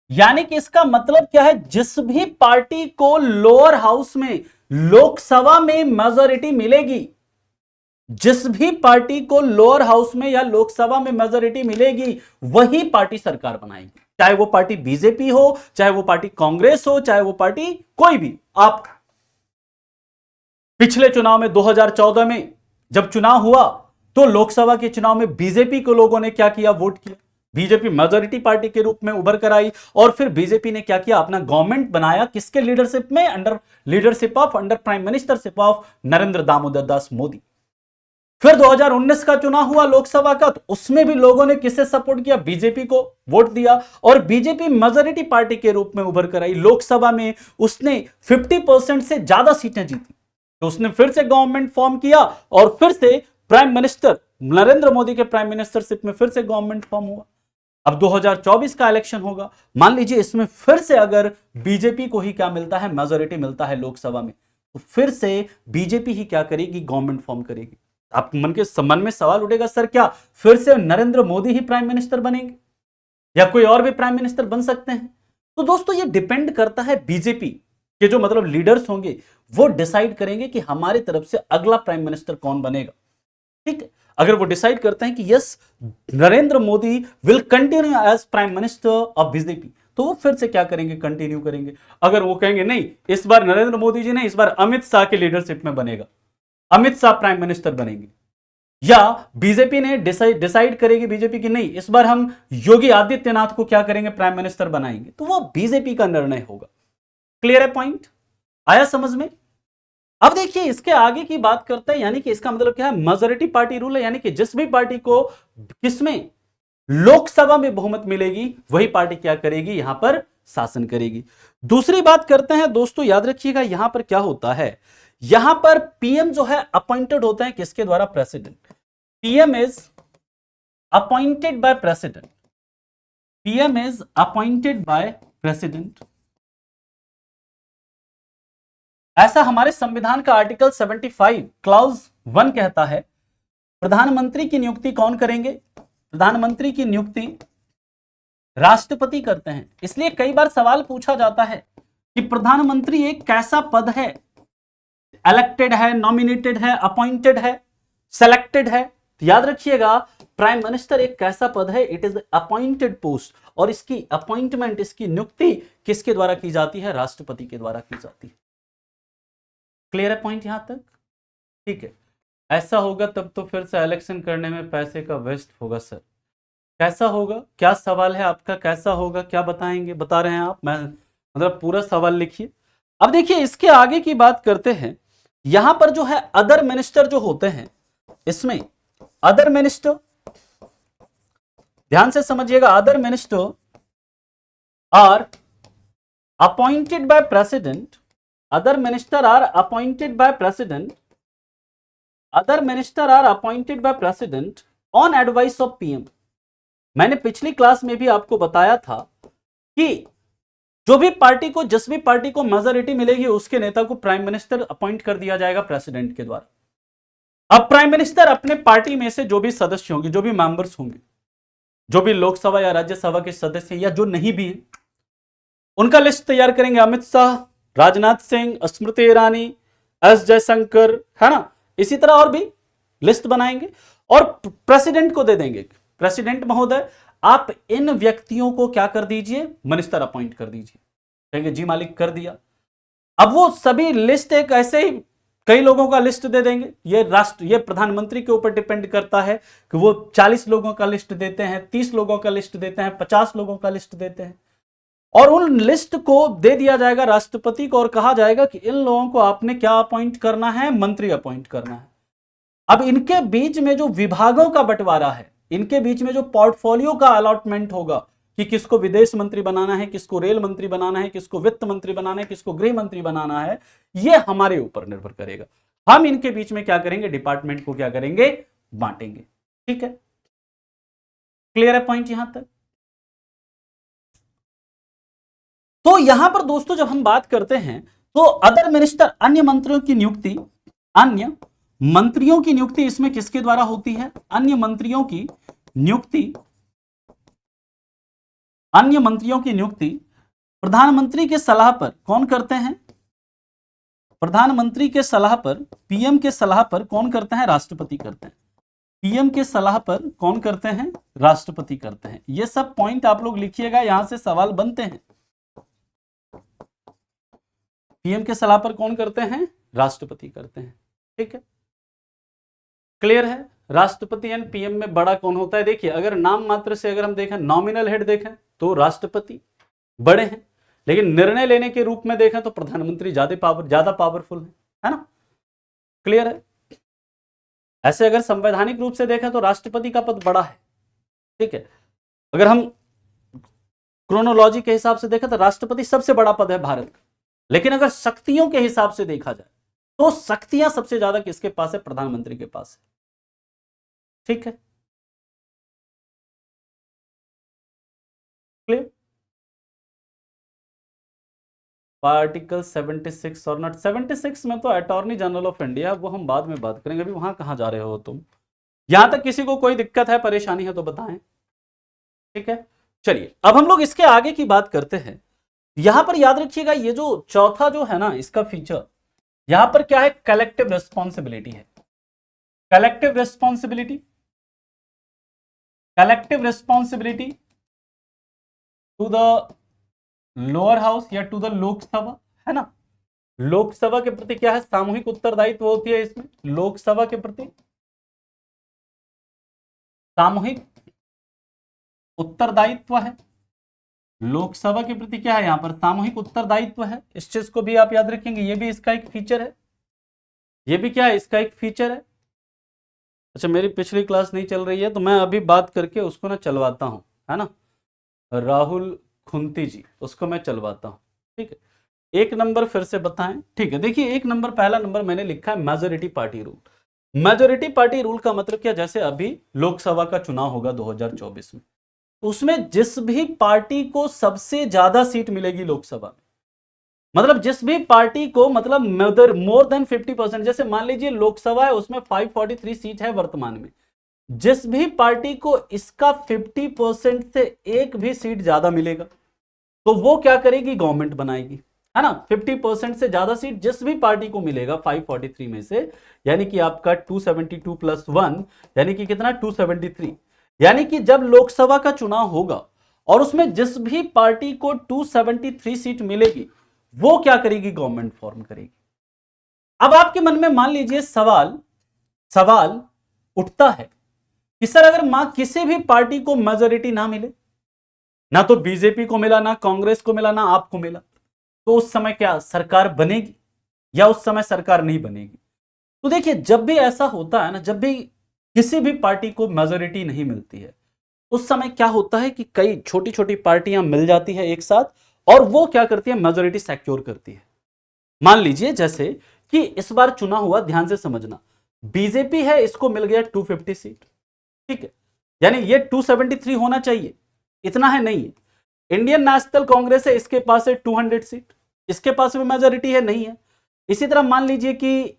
यानी कि इसका मतलब क्या है, जिस भी पार्टी को लोअर हाउस में, लोकसभा में मेजॉरिटी मिलेगी, जिस भी पार्टी को लोअर हाउस में या लोकसभा में मेजॉरिटी मिलेगी, वही पार्टी सरकार बनाएगी। चाहे वो पार्टी बीजेपी हो, चाहे वो पार्टी कांग्रेस हो, चाहे वो पार्टी कोई भी। आप पिछले चुनाव में 2014 में जब चुनाव हुआ तो लोकसभा के चुनाव में बीजेपी को लोगों ने क्या किया, वोट किया। बीजेपी मेजॉरिटी पार्टी के रूप में उभर कर आई और फिर बीजेपी ने क्या किया, अपना गवर्नमेंट बनाया, किसके लीडरशिप में, under prime ministership of Narendra Damodar Das Modi. फिर 2019 का चुनाव हुआ लोकसभा का, तो उसमें भी लोगों ने किसे सपोर्ट किया? बीजेपी को वोट दिया, और बीजेपी मेजॉरिटी पार्टी के रूप में उभर कर आई। लोकसभा में उसने 50% से ज्यादा सीटें जीती, तो उसने फिर से गवर्नमेंट फॉर्म किया और फिर से प्राइम मिनिस्टर नरेंद्र मोदी के प्राइम मिनिस्टरशिप में फिर से गवर्नमेंट फॉर्म हुआ। अब 2024 का इलेक्शन होगा, मान लीजिए इसमें फिर से अगर बीजेपी को ही क्या मिलता है? मेजॉरिटी मिलता है लोकसभा में, तो फिर से बीजेपी ही क्या करेगी? गवर्नमेंट फॉर्म करेगी। आप मन में सवाल उठेगा, सर क्या फिर से नरेंद्र मोदी ही प्राइम मिनिस्टर बनेंगे या कोई और भी प्राइम मिनिस्टर बन सकते हैं? तो दोस्तों ये डिपेंड करता है, बीजेपी के जो मतलब लीडर्स होंगे वो डिसाइड करेंगे कि हमारी तरफ से अगला प्राइम मिनिस्टर कौन बनेगा। ठीक है, अगर वो डिसाइड करते हैं कि yes Narendra Modi will continue as prime minister of BJP, तो वो फिर से क्या करेंगे? कंटिन्यू करेंगे। अगर वो कहेंगे नहीं इस बार नरेंद्र मोदी जी नहीं, इस बार अमित शाह के लीडरशिप में बनेगा, अमित शाह प्राइम मिनिस्टर बनेंगे, या बीजेपी ने डिसाइड करेगी बीजेपी की नहीं इस बार हम योगी आदित्यनाथ को क्या करेंगे? प्राइम मिनिस्टर बनाएंगे, तो वो बीजेपी का निर्णय होगा। क्लियर है पॉइंट? आया समझ में? अब देखिए इसके आगे की बात करते हैं, यानी कि इसका मतलब क्या है? मेजॉरिटी पार्टी रूल है, यानी कि जिस भी पार्टी को किसमें लोकसभा में बहुमत मिलेगी वही पार्टी क्या करेगी? यहां पर शासन करेगी। दूसरी बात करते हैं दोस्तों, याद रखिएगा यहां पर क्या होता है, यहां पर पीएम जो है अपॉइंटेड होता है किसके द्वारा? President. PM is appointed by president, PM is appointed by president. ऐसा हमारे संविधान का आर्टिकल 75 क्लॉज 1 कहता है। प्रधानमंत्री की नियुक्ति कौन करेंगे? प्रधानमंत्री की नियुक्ति राष्ट्रपति करते हैं। इसलिए कई बार सवाल पूछा जाता है कि प्रधानमंत्री एक कैसा पद है? इलेक्टेड है, नॉमिनेटेड है, अपॉइंटेड है, सेलेक्टेड है? तो याद रखिएगा प्राइम मिनिस्टर एक कैसा पद है? इट इज अपॉइंटेड पोस्ट, और इसकी अपॉइंटमेंट, इसकी नियुक्ति किसके द्वारा की जाती है? राष्ट्रपति के द्वारा की जाती है। क्लियर है पॉइंट यहां तक? ठीक है, ऐसा होगा तब तो फिर से इलेक्शन करने में पैसे का वेस्ट होगा सर। कैसा होगा? क्या सवाल है आपका? कैसा होगा? क्या बताएंगे? बता रहे हैं आप? मैं मतलब पूरा सवाल लिखिए। अब देखिए इसके आगे की बात करते हैं, यहां पर जो है अदर मिनिस्टर जो होते हैं, इसमें अदर मिनिस्टर ध्यान से समझिएगा, other minister are appointed by president, other minister are appointed by president, other minister are appointed by president on advice of PM। मैंने पिछली क्लास में भी आपको बताया था कि जो भी पार्टी को, जिस भी पार्टी को मेजॉरिटी मिलेगी उसके नेता को प्राइम मिनिस्टर अपॉइंट कर दिया जाएगा प्रेसिडेंट के द्वारा। अब प्राइम मिनिस्टर अपने पार्टी में से जो भी सदस्य होंगे, जो भी मेंबर्स होंगे, जो भी लोकसभा या राज्यसभा के सदस्य या जो नहीं भी है, उनका लिस्ट तैयार करेंगे। अमित शाह, राजनाथ सिंह, स्मृति ईरानी, एस जयशंकर, है ना, इसी तरह और भी लिस्ट बनाएंगे और प्रेसिडेंट को दे देंगे। प्रेसिडेंट महोदय आप इन व्यक्तियों को क्या कर दीजिए? मिनिस्टर अपॉइंट कर दीजिए। कहेंगे जी मालिक कर दिया। अब वो सभी लिस्ट एक ऐसे ही कई लोगों का लिस्ट दे देंगे। ये प्रधानमंत्री के ऊपर डिपेंड करता है कि वो 40 लोगों का लिस्ट देते हैं, 30 लोगों का लिस्ट देते हैं, 50 लोगों का लिस्ट देते हैं, और उन लिस्ट को दे दिया जाएगा राष्ट्रपति को और कहा जाएगा कि इन लोगों को आपने क्या अपॉइंट करना है? मंत्री अपॉइंट करना है। अब इनके बीच में जो विभागों का बंटवारा है, इनके बीच में जो पोर्टफोलियो का अलॉटमेंट होगा कि किसको विदेश मंत्री बनाना है, किसको रेल मंत्री बनाना है, किसको वित्त मंत्री बनाना है, किसको गृह मंत्री बनाना है, यह हमारे ऊपर निर्भर करेगा। हम इनके बीच में क्या करेंगे? डिपार्टमेंट को क्या करेंगे? बांटेंगे। ठीक है, क्लियर है पॉइंट यहां तक? तो यहां पर दोस्तों जब हम बात करते हैं तो अदर मिनिस्टर, अन्य मंत्रियों की नियुक्ति, अन्य मंत्रियों की नियुक्ति इसमें किसके द्वारा होती है? अन्य मंत्रियों की नियुक्ति, अन्य मंत्रियों की नियुक्ति प्रधानमंत्री के सलाह पर कौन करते हैं? प्रधानमंत्री के सलाह पर, पीएम के सलाह पर कौन करते हैं? राष्ट्रपति करते हैं। पीएम के सलाह पर कौन करते हैं? राष्ट्रपति करते हैं। ये सब पॉइंट आप लोग लिखिएगा, यहां से सवाल बनते हैं। पीएम के सलाह पर कौन करते हैं? राष्ट्रपति करते हैं। ठीक है, क्लियर है? राष्ट्रपति एंड पीएम में बड़ा कौन होता है? देखिए अगर नाम मात्र से अगर हम देखें, नॉमिनल हेड देखें तो राष्ट्रपति बड़े हैं, लेकिन निर्णय लेने के रूप में देखें तो प्रधानमंत्री ज्यादा पावरफुल है ना? क्लियर है? ऐसे अगर संवैधानिक रूप से देखें तो राष्ट्रपति का पद बड़ा है, ठीक है। अगर हम क्रोनोलॉजी के हिसाब से देखें तो राष्ट्रपति सबसे बड़ा पद है भारत का, लेकिन अगर शक्तियों के हिसाब से देखा जाए तो शक्तियां सबसे ज्यादा किसके पास है? प्रधानमंत्री के पास है, ठीक है, क्लियर। आर्टिकल 76 और नॉट 76 में तो अटॉर्नी जनरल ऑफ इंडिया, वो हम बाद में बात करेंगे, अभी वहां कहां जा रहे हो तुम। यहां तक किसी को कोई दिक्कत है, परेशानी है तो बताएं, ठीक है। चलिए अब हम लोग इसके आगे की बात करते हैं। यहां पर याद रखिएगा, ये जो चौथा जो है ना इसका फीचर, यहां पर क्या है? कलेक्टिव रिस्पॉन्सिबिलिटी है। Collective responsibility, collective responsibility to the lower house या टू द लोकसभा, है ना। लोकसभा के प्रति क्या है? सामूहिक उत्तरदायित्व होती है इसमें, लोकसभा के प्रति सामूहिक उत्तरदायित्व है। लोकसभा के प्रति क्या है? यहां पर सामूहिक उत्तरदायित्व है। इस चीज को भी आप याद रखेंगे, ये भी इसका एक फीचर है, ये भी क्या है? इसका एक फीचर है। अच्छा, मेरी पिछली क्लास नहीं चल रही है तो मैं अभी बात करके उसको ना चलवाता हूं, है ना। राहुल खुंती जी, उसको मैं चलवाता हूं, ठीक है। एक नंबर फिर से बताएं, ठीक है। देखिए एक नंबर, पहला नंबर मैंने लिखा है majority party rule. Majority party rule का मतलब क्या? जैसे अभी लोकसभा का चुनाव होगा 2024 में, उसमें जिस भी पार्टी को सबसे ज्यादा सीट मिलेगी लोकसभा में, मतलब जिस भी पार्टी को, मतलब मोर देन 50%, जैसे मान लीजिए लोकसभा है उसमें 543 सीट है वर्तमान में, जिस भी पार्टी को इसका 50% से एक भी सीट ज्यादा मिलेगा तो वो क्या करेगी? गवर्नमेंट बनाएगी, है ना। 50% से ज्यादा सीट जिस भी पार्टी को मिलेगा 543 में से, यानी कि आपका 272 प्लस 1 यानी कि कितना? 273। यानी कि जब लोकसभा का चुनाव होगा और उसमें जिस भी पार्टी को 273 सीट मिलेगी वो क्या करेगी? गवर्नमेंट फॉर्म करेगी। अब आपके मन में मान लीजिए सवाल उठता है कि सर अगर मां किसी भी पार्टी को मेजोरिटी ना मिले, ना तो बीजेपी को मिला, ना कांग्रेस को मिला, ना आपको मिला, तो उस समय क्या सरकार बनेगी या उस समय सरकार नहीं बनेगी? तो देखिए जब भी ऐसा होता है ना, जब भी किसी भी पार्टी को मेजोरिटी नहीं मिलती है, उस समय क्या होता है कि कई छोटी छोटी पार्टियां मिल जाती है एक साथ और वो क्या करती है? मेजोरिटी सिक्योर करती है। मान लीजिए जैसे कि इस बार चुनाव हुआ, ध्यान से समझना, बीजेपी है इसको मिल गया 250 सीट, ठीक है, यानी ये 273 होना चाहिए, इतना है नहीं है। इंडियन नेशनल कांग्रेस है, इसके पास है 200 सीट, इसके पास भी मेजोरिटी है, नहीं है। इसी तरह मान लीजिए कि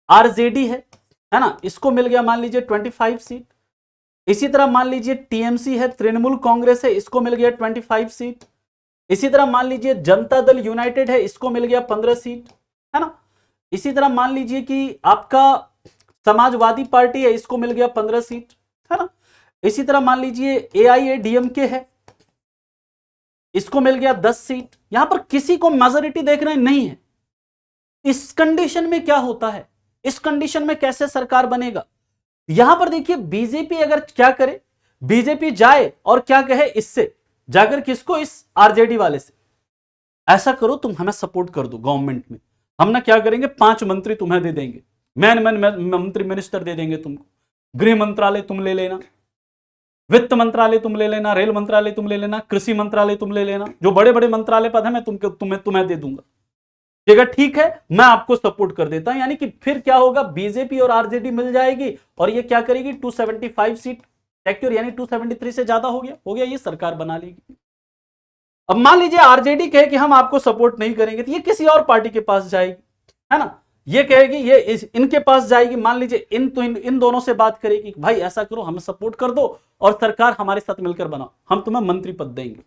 आरजेडी है ना, इसको मिल गया मान लीजिए 25 सीट। इसी तरह मान लीजिए टीएमसी है, तृणमूल कांग्रेस है, इसको मिल गया 25 सीट। इसी तरह मान लीजिए जनता दल यूनाइटेड है, इसको मिल गया 15 सीट, है ना। इसी तरह मान लीजिए कि आपका समाजवादी पार्टी है, इसको मिल गया 15 सीट, है ना। इसी तरह मान लीजिए एआईएडीएमके है, इसको मिल गया 10 सीट। यहां पर किसी को मेजोरिटी देखना नहीं है। इस कंडीशन में क्या होता है? इस कंडीशन में कैसे सरकार बनेगा? यहां पर देखिए बीजेपी अगर क्या करे, बीजेपी जाए और क्या कहे, इससे जाकर किसको? इस आरजेडी वाले से, ऐसा करो तुम हमें सपोर्ट कर दो गवर्नमेंट में, हम ना क्या करेंगे 5 मंत्री तुम्हें दे देंगे, मैन मंत्री मिनिस्टर दे देंगे तुमको, गृह मंत्रालय तुम ले लेना, वित्त मंत्रालय तुम ले लेना, रेल मंत्रालय तुम ले लेना, कृषि मंत्रालय तुम ले लेना, जो बड़े बड़े मंत्रालय पद है मैं तुम्हें दे दूंगा। ठीक है, मैं आपको सपोर्ट कर देता हूं। यानी कि फिर क्या होगा? बीजेपी और आरजेडी मिल जाएगी और ये क्या करेगी? 275 सीट सिक्योर, यानी 273 से ज्यादा हो गया, ये सरकार बना लेगी। अब मान लीजिए आरजेडी कहे कि हम आपको सपोर्ट नहीं करेंगे, तो ये किसी और पार्टी के पास जाएगी, है ना। ये कहेगी, ये इनके पास जाएगी, मान लीजिए इन दोनों से बात करेगी, भाई ऐसा करो हमें सपोर्ट कर दो और सरकार हमारे साथ मिलकर बनाओ, हम तुम्हें मंत्री पद देंगे।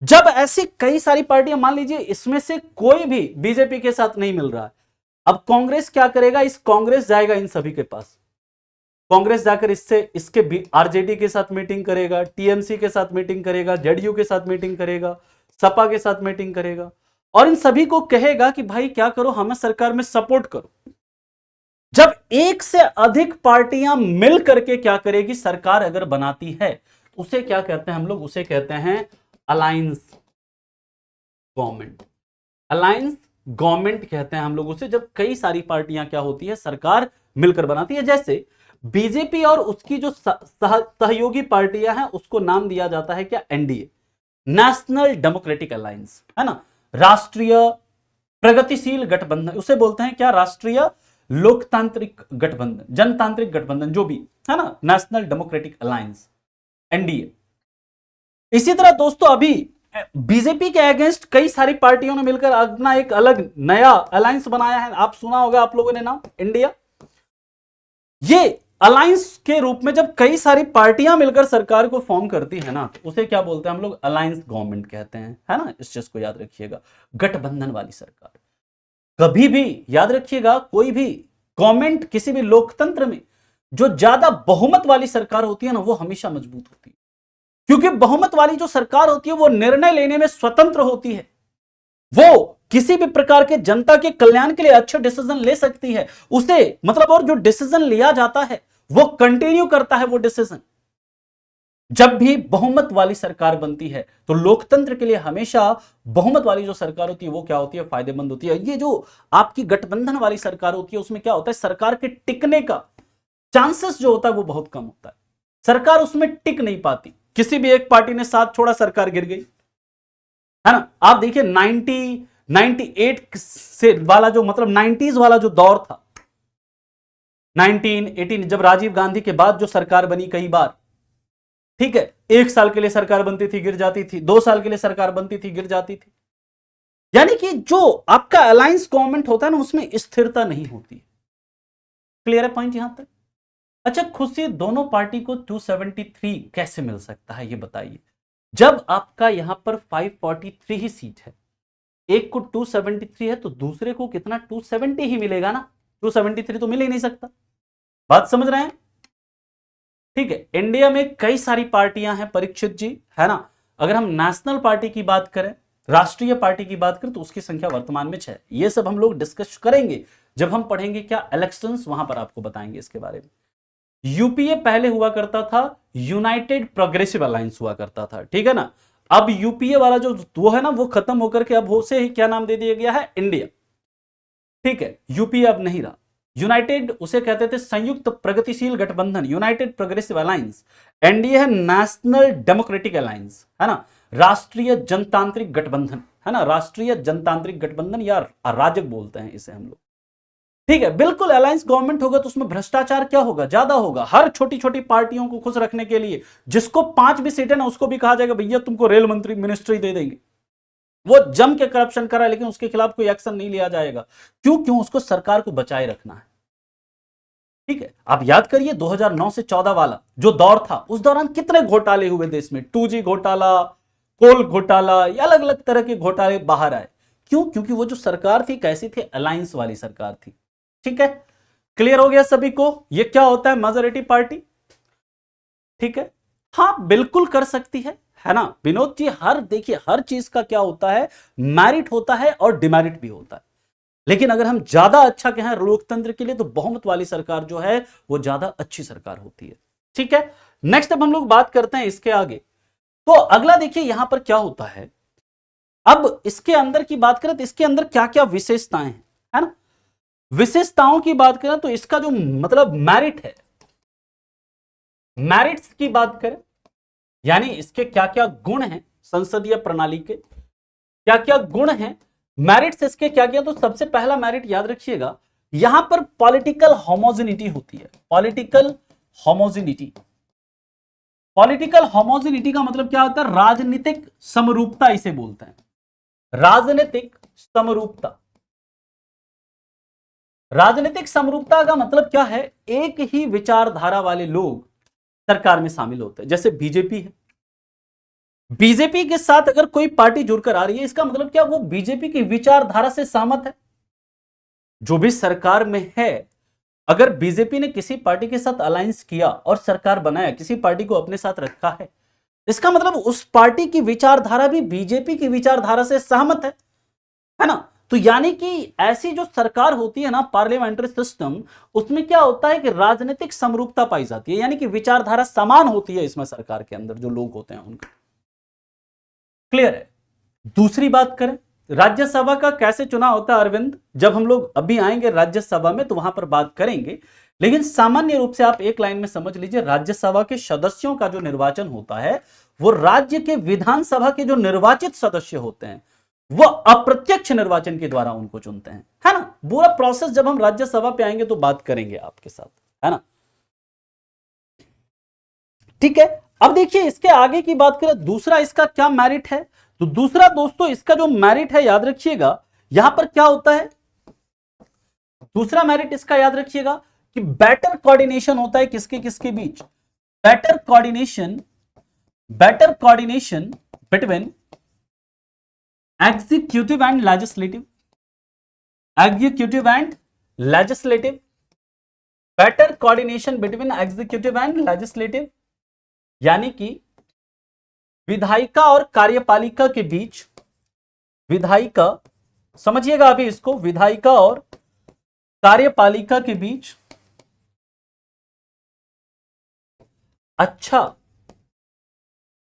जब ऐसी कई सारी पार्टियां, मान लीजिए इसमें से कोई भी बीजेपी के साथ नहीं मिल रहा है, अब कांग्रेस क्या करेगा? इस कांग्रेस जाएगा इन सभी के पास, कांग्रेस जाकर इसके आरजेडी के साथ मीटिंग करेगा, टीएमसी के साथ मीटिंग करेगा, जेडीयू के साथ मीटिंग करेगा, सपा के साथ मीटिंग करेगा और इन सभी को कहेगा कि भाई क्या करो, हमें सरकार में सपोर्ट करो। जब एक से अधिक पार्टियां मिल करके क्या करेगी? सरकार अगर बनाती है, उसे क्या कहते हैं हम लोग? उसे कहते हैं अलायंस गवर्नमेंट। अलायंस गवर्नमेंट कहते हैं हम लोग उसे, जब कई सारी पार्टियां क्या होती है? सरकार मिलकर बनाती है। जैसे बीजेपी और उसकी जो सहयोगी पार्टियां हैं उसको नाम दिया जाता है क्या, एनडीए, नेशनल डेमोक्रेटिक अलायंस, है ना, राष्ट्रीय प्रगतिशील गठबंधन, उसे बोलते हैं क्या, राष्ट्रीय लोकतांत्रिक गठबंधन, जनतांत्रिक गठबंधन, जो भी है ना, नेशनल डेमोक्रेटिक अलायंस, एनडीए। इसी तरह दोस्तों अभी बीजेपी के अगेंस्ट कई सारी पार्टियों ने मिलकर अपना एक अलग नया अलायंस बनाया है, आप सुना होगा आप लोगों ने नाम, इंडिया। ये अलायंस के रूप में जब कई सारी पार्टियां मिलकर सरकार को फॉर्म करती है ना, तो उसे क्या बोलते हैं हम लोग, अलायंस गवर्नमेंट कहते हैं, है ना, इस चीज को याद रखिएगा, गठबंधन वाली सरकार। कभी भी याद रखिएगा, कोई भी गवर्नमेंट किसी भी लोकतंत्र में जो ज्यादा बहुमत वाली सरकार होती है ना, वो हमेशा मजबूत होती है, क्योंकि बहुमत वाली जो सरकार होती है वो निर्णय लेने में स्वतंत्र होती है, वो किसी भी प्रकार के जनता के कल्याण के लिए अच्छे डिसीजन ले सकती है, उसे मतलब, और जो डिसीजन लिया जाता है वो कंटिन्यू करता है वो डिसीजन। जब भी बहुमत वाली सरकार बनती है तो लोकतंत्र के लिए हमेशा बहुमत वाली जो सरकार होती है वो क्या होती है, फायदेमंद होती है। ये जो आपकी गठबंधन वाली सरकार होती है उसमें क्या होता है, सरकार के टिकने का चांसेस जो होता है वो बहुत कम होता है, सरकार उसमें टिक नहीं पाती, किसी भी एक पार्टी ने साथ छोड़ा सरकार गिर गई, है ना। आप देखिए 98 से वाला जो मतलब 90s वाला जो दौर था, 1918 जब राजीव गांधी के बाद जो सरकार बनी कई बार, ठीक है, 1 साल के लिए सरकार बनती थी गिर जाती थी, 2 साल के लिए सरकार बनती थी गिर जाती थी, यानी कि जो आपका अलायंस गवर्नमेंट होता है ना उसमें स्थिरता नहीं होती। क्लियर है पॉइंट यहां तक? अच्छा, खुद से दोनों पार्टी को 273 कैसे मिल सकता है ये बताइए। जब आपका यहां पर 543 ही सीट है, एक को 273 है तो दूसरे को कितना, 270 ही मिलेगा ना, 273 तो मिल ही नहीं सकता। बात समझ रहे हैं? ठीक है, इंडिया में कई सारी पार्टियां हैं परीक्षित जी, है ना। अगर हम नेशनल पार्टी की बात करें, राष्ट्रीय पार्टी की बात करें, तो उसकी संख्या वर्तमान में 6। ये सब हम लोग डिस्कस करेंगे जब हम पढ़ेंगे क्या, इलेक्शंस, वहां पर आपको बताएंगे इसके बारे में। यूपीए पहले हुआ करता था यूनाइटेड प्रोग्रेसिव अलायंस हुआ करता था, ठीक है ना। अब यूपीए वाला जो वो है ना वो खत्म होकर के अब उसे ही क्या नाम दे दिया गया है, इंडिया, ठीक है। यूपीए अब नहीं रहा, यूनाइटेड उसे कहते थे संयुक्त प्रगतिशील गठबंधन, यूनाइटेड प्रोग्रेसिव अलायंस। एनडीए है नेशनल डेमोक्रेटिक अलायंस, है ना, राष्ट्रीय जनतांत्रिक गठबंधन, है ना, राष्ट्रीय जनतांत्रिक गठबंधन या राजग बोलते हैं इसे हम लोग, ठीक है। बिल्कुल अलायंस गवर्नमेंट होगा तो उसमें भ्रष्टाचार क्या होगा, ज्यादा होगा। हर छोटी छोटी पार्टियों को खुश रखने के लिए जिसको 5 भी सीटें ना उसको भी कहा जाएगा भैया तुमको रेल मंत्री मिनिस्ट्री दे देंगे, वो जम के करप्शन करा लेकिन उसके खिलाफ कोई एक्शन नहीं लिया जाएगा। क्यों उसको सरकार को बचाए रखना है, ठीक है। आप याद करिए 2009 से 14 वाला जो दौर था, उस दौरान कितने घोटाले हुए देश में, 2G घोटाला, कोल घोटाला, या अलग अलग तरह के घोटाले बाहर आए। क्योंकि वो जो सरकार थी कैसी थी, अलायंस वाली सरकार थी, ठीक है। क्लियर हो गया सभी को, ये क्या होता है मेजॉरिटी पार्टी, ठीक है। हाँ बिल्कुल कर सकती है ना विनोद जी। देखिए हर चीज का क्या होता है, मेरिट होता है और डिमेरिट भी होता है, लेकिन अगर हम ज्यादा अच्छा कहें लोकतंत्र के लिए तो बहुमत वाली सरकार जो है वो ज्यादा अच्छी सरकार होती है, ठीक है। नेक्स्ट अब हम लोग बात करते हैं इसके आगे। तो अगला देखिए यहां पर क्या होता है, अब इसके अंदर की बात करें तो इसके अंदर क्या क्या विशेषताएं हैं, है ना। विशेषताओं की बात करें तो इसका जो मतलब मेरिट है, मेरिट्स की बात करें यानी इसके क्या क्या गुण हैं, संसदीय प्रणाली के क्या क्या गुण हैं, मेरिट्स इसके क्या क्या। तो सबसे पहला मेरिट याद रखिएगा, यहां पर पॉलिटिकल होमोजेनिटी होती है, पॉलिटिकल होमोजेनिटी। पॉलिटिकल होमोजेनिटी का मतलब क्या होता है, राजनीतिक समरूपता इसे बोलते हैं, राजनीतिक समरूपता। राजनीतिक समरूपता का मतलब क्या है, एक ही विचारधारा वाले लोग सरकार में शामिल होते हैं। जैसे बीजेपी है, बीजेपी के साथ अगर कोई पार्टी जुड़कर आ रही है इसका मतलब क्या, वो बीजेपी की विचारधारा से सहमत है। जो भी सरकार में है, अगर बीजेपी ने किसी पार्टी के साथ अलायंस किया और सरकार बनाया, किसी पार्टी को अपने साथ रखा है, इसका मतलब उस पार्टी की विचारधारा भी बीजेपी की विचारधारा से सहमत है ना। तो यानी कि ऐसी जो सरकार होती है ना, पार्लियामेंट्री सिस्टम, उसमें क्या होता है कि राजनीतिक समरूपता पाई जाती है, यानी कि विचारधारा समान होती है इसमें सरकार के अंदर जो लोग होते हैं उनका। क्लियर है। दूसरी बात करें राज्यसभा का कैसे चुनाव होता है अरविंद, जब हम लोग अभी आएंगे राज्यसभा में तो वहां पर बात करेंगे लेकिन सामान्य रूप से आप एक लाइन में समझ लीजिए, राज्यसभा के सदस्यों का जो निर्वाचन होता है वो राज्य के विधानसभा के जो निर्वाचित सदस्य होते हैं वो अप्रत्यक्ष निर्वाचन के द्वारा उनको चुनते हैं, है ना। पूरा प्रोसेस जब हम राज्यसभा पे आएंगे तो बात करेंगे आपके साथ, है ना। ठीक है, अब देखिए इसके आगे की बात करें, दूसरा इसका क्या मेरिट है, तो दूसरा दोस्तों इसका जो मेरिट है याद रखिएगा, यहां पर क्या होता है, दूसरा मेरिट इसका याद रखिएगा कि बेटर कोऑर्डिनेशन होता है किसके किसके बीच, better coordination between executive and legislative, better coordination between executive and legislative, यानी कि विधायिका और कार्यपालिका के बीच, विधायिका समझिएगा अभी इसको, विधायिका और कार्यपालिका के बीच अच्छा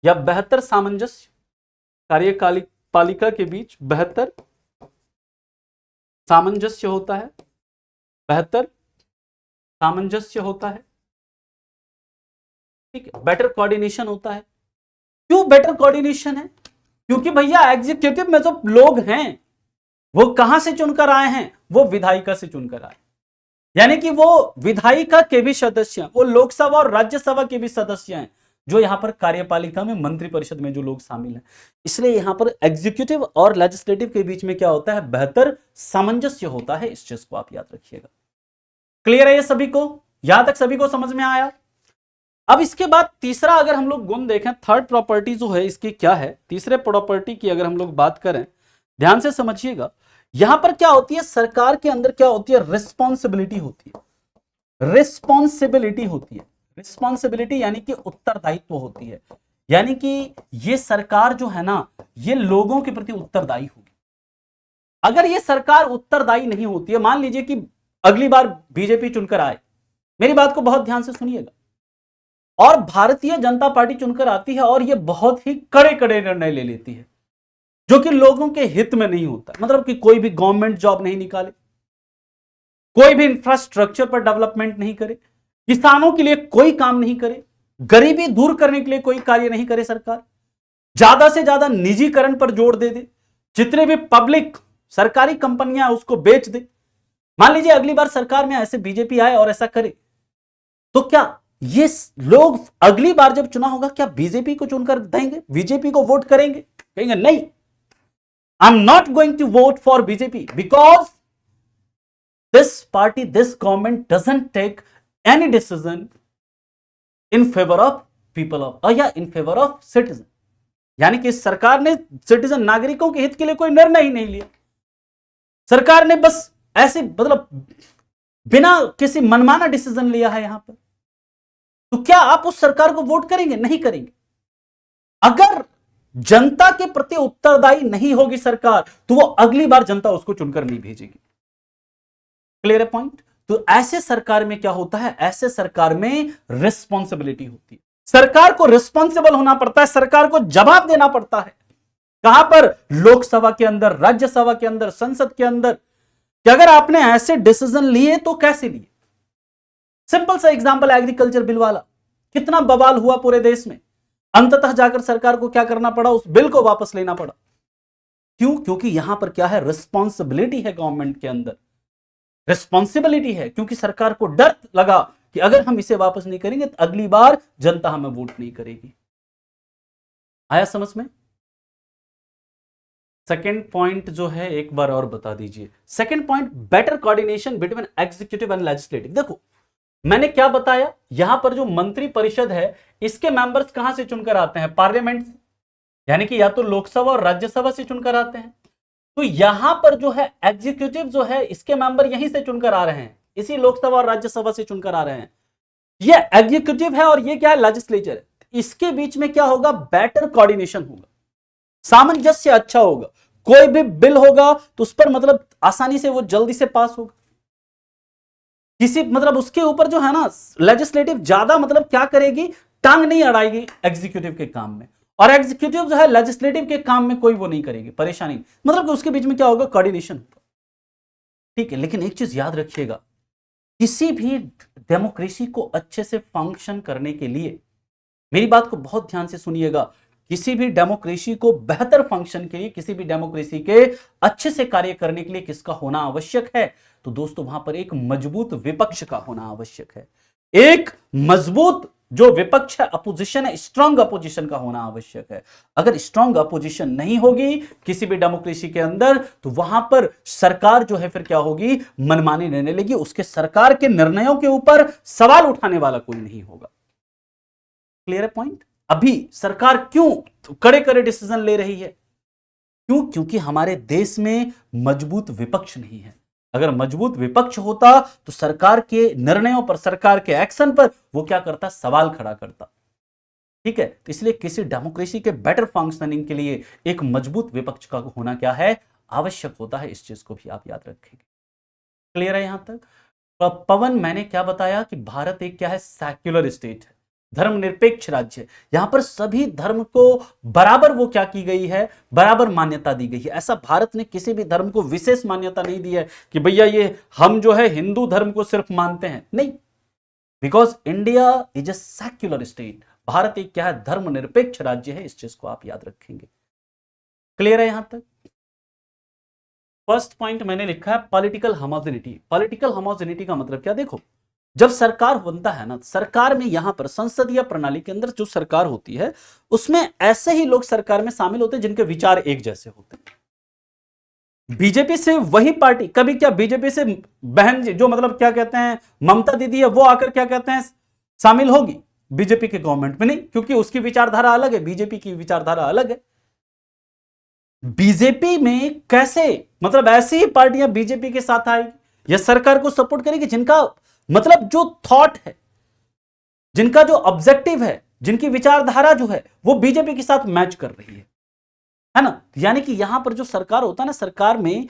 या बेहतर सामंजस्य, कार्यपालिका के बीच बेहतर सामंजस्य होता है, बेहतर सामंजस्य होता है, ठीक है, बेटर कोऑर्डिनेशन होता है। क्यों बेटर कोऑर्डिनेशन है, क्योंकि भैया एग्जीक्यूटिव में जो लोग हैं वो कहां से चुनकर आए हैं, वो विधायिका से चुनकर आए, यानी कि वो विधायिका के भी सदस्य हैं, वो लोकसभा और राज्यसभा के भी सदस्य हैं जो यहां पर कार्यपालिका में मंत्रिपरिषद में जो लोग शामिल हैं। इसलिए यहां पर एग्जीक्यूटिव और लेजिस्लेटिव के बीच में क्या होता है, बेहतर सामंजस्य होता है। इस चीज को आप याद रखिएगा। क्लियर है ये सभी को, यहां तक सभी को समझ में आया। अब इसके बाद तीसरा अगर हम लोग गुण देखें, थर्ड प्रॉपर्टी जो है इसकी क्या है, तीसरे प्रॉपर्टी की अगर हम लोग बात करें, ध्यान से समझिएगा, यहां पर क्या होती है, सरकार के अंदर क्या होती है, रिस्पॉन्सिबिलिटी होती है, रिस्पॉन्सिबिलिटी होती है, रिस्पॉन्सिबिलिटी यानी कि उत्तरदायित्व होती है, यानी कि ये सरकार जो है ना ये लोगों के प्रति उत्तरदायी होगी। अगर ये सरकार उत्तरदायी नहीं होती है, मान लीजिए कि अगली बार बीजेपी चुनकर आए, मेरी बात को बहुत ध्यान से सुनिएगा, और भारतीय जनता पार्टी चुनकर आती है और ये बहुत ही कड़े कड़े निर्णय ले लेती है जो कि लोगों के हित में नहीं होता, मतलब कि कोई भी गवर्नमेंट जॉब नहीं निकाले, कोई भी इंफ्रास्ट्रक्चर पर डेवलपमेंट नहीं करे, किसानों के लिए कोई काम नहीं करे, गरीबी दूर करने के लिए कोई कार्य नहीं करे, सरकार ज्यादा से ज्यादा निजीकरण पर जोर दे दे, जितने भी पब्लिक सरकारी कंपनियां उसको बेच दे। मान लीजिए अगली बार सरकार में ऐसे बीजेपी आए और ऐसा करे, तो क्या ये लोग अगली बार जब चुनाव होगा क्या बीजेपी को चुनकर देंगे, बीजेपी को वोट करेंगे, कहेंगे नहीं, I am not going to vote for BJP because this party, this government doesn't take any decision in favour of people of या इन फेवर ऑफ सिटीजन, यानी कि सरकार ने सिटीजन नागरिकों के हित के लिए कोई निर्णय ही नहीं लिया, सरकार ने बस ऐसे मतलब बिना किसी मनमाना डिसीजन लिया है यहां पर। तो क्या आप उस सरकार को वोट करेंगे, नहीं करेंगे। अगर जनता के प्रति उत्तरदायी नहीं होगी सरकार तो वो अगली बार जनता उसको चुनकर नहीं भेजेगी। क्लियर है पॉइंट। तो ऐसे सरकार में क्या होता है, ऐसे सरकार में रिस्पॉन्सिबिलिटी होती है, सरकार को रिस्पॉन्सिबल होना पड़ता है, सरकार को जवाब देना पड़ता है। कहां पर, लोकसभा के अंदर, राज्यसभा के अंदर, संसद के अंदर, कि अगर आपने ऐसे डिसीजन लिए तो कैसे लिए। सिंपल सा एग्जांपल, एग्रीकल्चर बिल वाला कितना बवाल हुआ पूरे देश में, अंततः जाकर सरकार को क्या करना पड़ा, उस बिल को वापस लेना पड़ा। क्यों, क्योंकि यहां पर क्या है, रिस्पॉन्सिबिलिटी है, गवर्नमेंट के अंदर रिस्पॉन्सिबिलिटी है, क्योंकि सरकार को डर लगा कि अगर हम इसे वापस नहीं करेंगे तो अगली बार जनता हमें वोट नहीं करेगी। आया समझ में। सेकेंड पॉइंट जो है एक बार और बता दीजिए, second point, better coordination between executive and legislative. देखो मैंने क्या बताया, यहां पर जो मंत्री परिषद है इसके मेंबर्स कहां से चुनकर आते हैं, पार्लियामेंट, यानी कि या तो लोकसभा और राज्यसभा से चुनकर आते हैं। तो यहां पर जो है एग्जीक्यूटिव जो है इसके मेंबर यहीं से चुनकर आ रहे हैं, इसी लोकसभा और राज्यसभा से चुनकर आ रहे हैं। ये एग्जीक्यूटिव है और ये क्या है, लेजिस्लेचर है। इसके बीच में क्या होगा, बेटर कोऑर्डिनेशन होगा, सामंजस्य अच्छा होगा, कोई भी बिल होगा तो उस पर मतलब आसानी से वो जल्दी से पास होगा। किसी मतलब उसके ऊपर जो है ना लेजिस्लेटिव ज्यादा मतलब क्या करेगी, टांग नहीं अड़ाएगी एग्जीक्यूटिव के काम में, और एग्जीक्यूटिव जो है लेजिस्लेटिव के काम में कोई वो नहीं करेगी, परेशानी, मतलब कि उसके बीच में क्या होगा, कोऑर्डिनेशन होगा। ठीक है, लेकिन एक चीज याद रखिएगा, किसी भी डेमोक्रेसी को अच्छे से फंक्शन करने के लिए, मेरी बात को बहुत ध्यान से सुनिएगा, किसी भी डेमोक्रेसी को बेहतर फंक्शन के लिए, किसी भी डेमोक्रेसी के अच्छे से कार्य करने के लिए किसका होना आवश्यक है? तो दोस्तों वहां पर एक मजबूत विपक्ष का होना आवश्यक है। एक मजबूत जो विपक्ष है, अपोजिशन है, स्ट्रांग अपोजिशन का होना आवश्यक है। अगर स्ट्रांग अपोजिशन नहीं होगी किसी भी डेमोक्रेसी के अंदर, तो वहां पर सरकार जो है फिर क्या होगी? मनमानी निर्णय लेगी, उसके सरकार के निर्णयों के ऊपर सवाल उठाने वाला कोई नहीं होगा। क्लियर है पॉइंट? अभी सरकार क्यों कड़े कड़े डिसीजन ले रही है? क्यों? क्योंकि हमारे देश में मजबूत विपक्ष नहीं है। अगर मजबूत विपक्ष होता तो सरकार के निर्णयों पर, सरकार के एक्शन पर वो क्या करता? सवाल खड़ा करता। ठीक है, तो इसलिए किसी डेमोक्रेसी के बेटर फंक्शनिंग के लिए एक मजबूत विपक्ष का होना क्या है? आवश्यक होता है। इस चीज को भी आप याद रखेंगे। क्लियर है यहां तक? पवन, मैंने क्या बताया कि भारत एक क्या है? सेक्युलर स्टेट है, धर्मनिरपेक्ष राज्य है। यहां पर सभी धर्म को बराबर वो क्या की गई है? बराबर मान्यता दी गई है। ऐसा भारत ने किसी भी धर्म को विशेष मान्यता नहीं दी है कि भैया ये हम जो है हिंदू धर्म को सिर्फ मानते हैं, नहीं। Because India is a secular state. Bharat एक क्या है? धर्मनिरपेक्ष राज्य है। इस चीज को आप याद रखेंगे। क्लियर है यहां तक? फर्स्ट पॉइंट मैंने लिखा है पॉलिटिकल होमोजेनिटी। पॉलिटिकल होमोजेनिटी का मतलब क्या? देखो, जब सरकार बनता है ना, सरकार में यहां पर संसदीय प्रणाली के अंदर जो सरकार होती है उसमें ऐसे ही लोग सरकार में शामिल होते हैं जिनके विचार एक जैसे होते हैं। बीजेपी से वही पार्टी, कभी क्या बीजेपी से बहन जी जो मतलब क्या कहते हैं ममता दीदी है, वो आकर क्या कहते हैं शामिल होगी बीजेपी के गवर्नमेंट में? नहीं, क्योंकि उसकी विचारधारा अलग है, बीजेपी की विचारधारा अलग है। बीजेपी में कैसे मतलब ऐसी ही पार्टियां बीजेपी के साथ आएगी या सरकार को सपोर्ट करेगी जिनका मतलब जो थॉट है, जिनका जो ऑब्जेक्टिव है, जिनकी विचारधारा जो है वो बीजेपी के साथ मैच कर रही है ना? यानी कि यहां पर जो सरकार होता है ना, सरकार में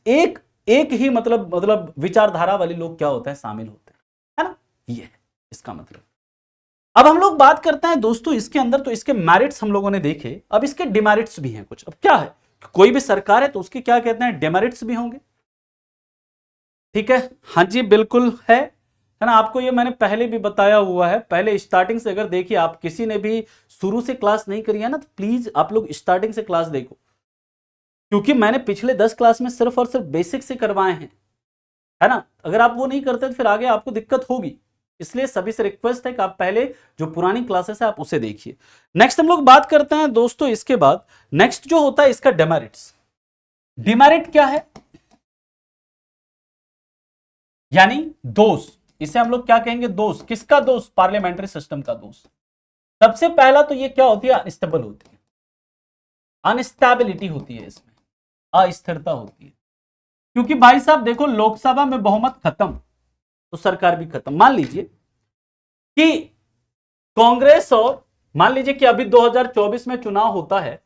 एक एक ही मतलब विचारधारा वाले लोग क्या होते हैं? शामिल होते हैं, है ना? ये है इसका मतलब। अब हम लोग बात करते हैं दोस्तों इसके अंदर, तो इसके मेरिट्स हम लोगों ने देखे, अब इसके डिमेरिट्स भी हैं कुछ। अब क्या है, कोई भी सरकार है तो उसके क्या कहते हैं? डिमेरिट्स भी होंगे। ठीक है, हाँ जी बिल्कुल है ना? आपको ये मैंने पहले भी बताया हुआ है, पहले स्टार्टिंग से अगर देखिए, आप किसी ने भी शुरू से क्लास नहीं करी है ना, तो प्लीज आप लोग स्टार्टिंग से क्लास देखो, क्योंकि मैंने पिछले 10 क्लास में सिर्फ और सिर्फ बेसिक से करवाए हैं, है ना? अगर आप वो नहीं करते तो फिर आगे आपको दिक्कत होगी। इसलिए सभी से रिक्वेस्ट है कि आप पहले जो पुरानी क्लासेस है आप उसे देखिए। नेक्स्ट हम लोग बात करते हैं दोस्तों, इसके बाद नेक्स्ट जो होता है इसका डिमेरिट्स। डिमेरिट क्या है? यानी दोष। इसे हम लोग क्या कहेंगे? दोष। किसका दोष? पार्लियामेंट्री सिस्टम का दोष। सबसे पहला तो ये क्या होती है? अनस्टेबल होती है, अनस्टेबिलिटी होती है, इसमें अस्थिरता होती है। क्योंकि भाई साहब देखो, लोकसभा में बहुमत खत्म तो सरकार भी खत्म। मान लीजिए कि कांग्रेस, और मान लीजिए कि अभी 2024 में चुनाव होता है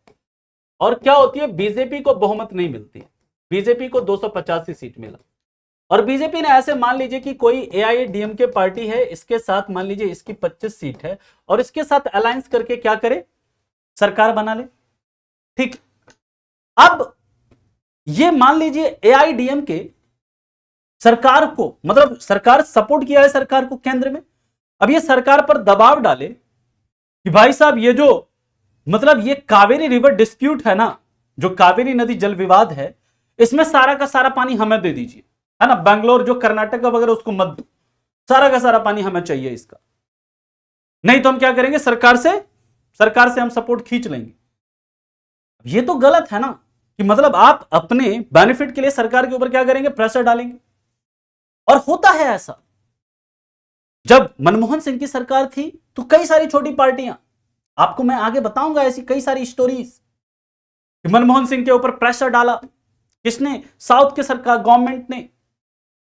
और क्या होती है? बीजेपी को बहुमत नहीं मिलती, बीजेपी को 285 सीट मिला, और बीजेपी ने ऐसे मान लीजिए कि कोई एआईएडीएमके पार्टी है, इसके साथ मान लीजिए इसकी 25 सीट है और इसके साथ अलायंस करके क्या करे? सरकार बना ले। ठीक, अब ये मान लीजिए एआईएडीएमके सरकार को मतलब सरकार सपोर्ट किया है सरकार को केंद्र में। अब ये सरकार पर दबाव डाले कि भाई साहब ये जो मतलब ये कावेरी रिवर डिस्प्यूट है ना, जो कावेरी नदी जल विवाद है, इसमें सारा का सारा पानी हमें दे दीजिए, है ना? बैंगलोर जो कर्नाटक वगैरह उसको मत दो, सारा का सारा पानी हमें चाहिए इसका, नहीं तो हम क्या करेंगे? सरकार से हम सपोर्ट खींच लेंगे। ये तो गलत है ना, कि मतलब आप अपने बेनिफिट के लिए सरकार के ऊपर क्या करेंगे? प्रेशर डालेंगे। और होता है ऐसा। जब मनमोहन सिंह की सरकार थी तो कई सारी छोटी पार्टियां, आपको मैं आगे बताऊंगा ऐसी कई सारी स्टोरीज, मनमोहन सिंह के ऊपर प्रेशर डाला किसने? साउथ के सरकार गवर्नमेंट ने,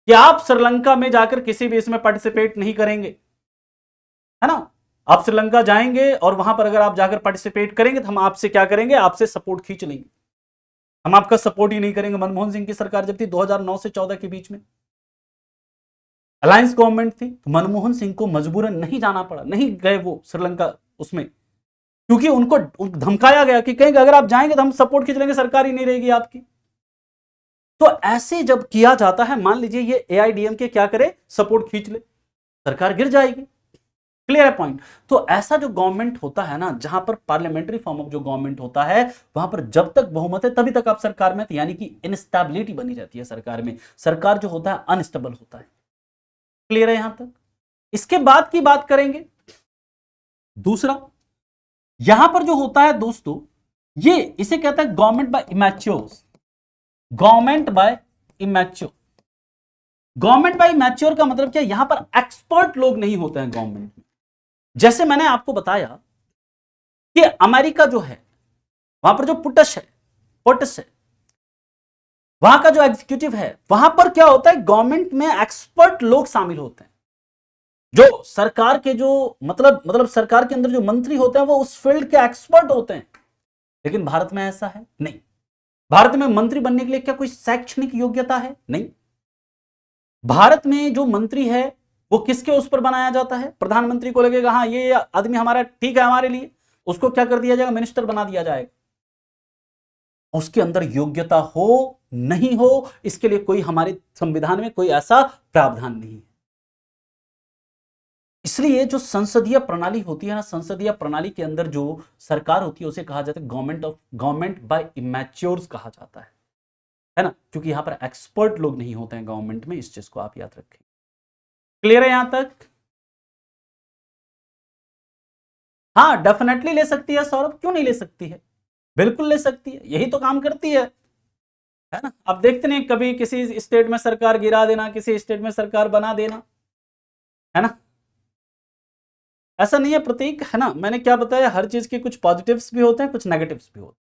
कि आप श्रीलंका में जाकर किसी भी इसमें पार्टिसिपेट नहीं करेंगे, है ना? आप श्रीलंका जाएंगे और वहां पर अगर आप जाकर पार्टिसिपेट करेंगे तो हम आपसे क्या करेंगे? आपसे सपोर्ट खींच लेंगे, हम आपका सपोर्ट ही नहीं करेंगे। मनमोहन सिंह की सरकार जब थी 2009 से 14 के बीच में अलायंस गवर्नमेंट थी, तो मनमोहन सिंह को मजबूरन नहीं जाना पड़ा, नहीं गए वो श्रीलंका उसमें, क्योंकि उनको धमकाया गया कि कहेंगे अगर आप जाएंगे तो हम सपोर्ट खींच लेंगे, सरकार ही नहीं रहेगी आपकी। तो ऐसे जब किया जाता है, मान लीजिए ये एआईडीएमके क्या करे, सपोर्ट खींच ले, सरकार गिर जाएगी। क्लियर है पॉइंट। तो ऐसा जो गवर्नमेंट होता है ना, जहां पर पार्लियामेंट्री फॉर्म ऑफ जो गवर्नमेंट होता है, वहां पर जब तक बहुमत है तभी तक आप सरकार में, यानी कि इनस्टेबिलिटी बनी रहती है सरकार में, सरकार जो होता है अनस्टेबल होता है। क्लियर है यहां तक। इसके बाद की बात करेंगे, दूसरा यहां पर जो होता है दोस्तों, ये इसे कहता है government by immature, government by immature. Government by mature का मतलब क्या, यहां पर एक्सपर्ट लोग नहीं होते हैं गवर्नमेंट में। जैसे मैंने आपको बताया कि अमेरिका जो है, वहां पर जो पोटस है, वहां का जो एग्जीक्यूटिव है, वहां पर क्या होता है, गवर्नमेंट में एक्सपर्ट लोग शामिल होते हैं, जो सरकार के जो मतलब सरकार के अंदर जो मंत्री होते हैं वो उस फील्ड के एक्सपर्ट होते हैं। लेकिन भारत में ऐसा है नहीं। भारत में मंत्री बनने के लिए क्या कोई शैक्षणिक योग्यता है? नहीं। भारत में जो मंत्री है वो किसके उस पर बनाया जाता है, प्रधानमंत्री को लगेगा हाँ ये आदमी हमारा ठीक है हमारे लिए, उसको क्या कर दिया जाएगा, मिनिस्टर बना दिया जाएगा। उसके अंदर योग्यता हो नहीं हो, इसके लिए कोई हमारे संविधान में कोई ऐसा प्रावधान नहीं है। इसलिए जो संसदीय प्रणाली होती है ना, संसदीय प्रणाली के अंदर जो सरकार होती है उसे कहा जाता है गवर्नमेंट बाय इमैच्योर्स कहा जाता है ना, क्योंकि यहां पर एक्सपर्ट लोग नहीं होते हैं गवर्नमेंट में, इस चीज को आप याद रखें। क्लियर है यहां तक? हाँ डेफिनेटली ले सकती है सौरभ, क्यों नहीं ले सकती है, बिल्कुल ले सकती है, यही तो काम करती है ना। अब देखते नहीं, कभी किसी स्टेट में सरकार गिरा देना, किसी स्टेट में सरकार बना देना, है ना। ऐसा नहीं है प्रतीक, है ना, मैंने क्या बताया, हर चीज के कुछ पॉजिटिव्स भी होते हैं, कुछ नेगेटिव्स भी होते हैं।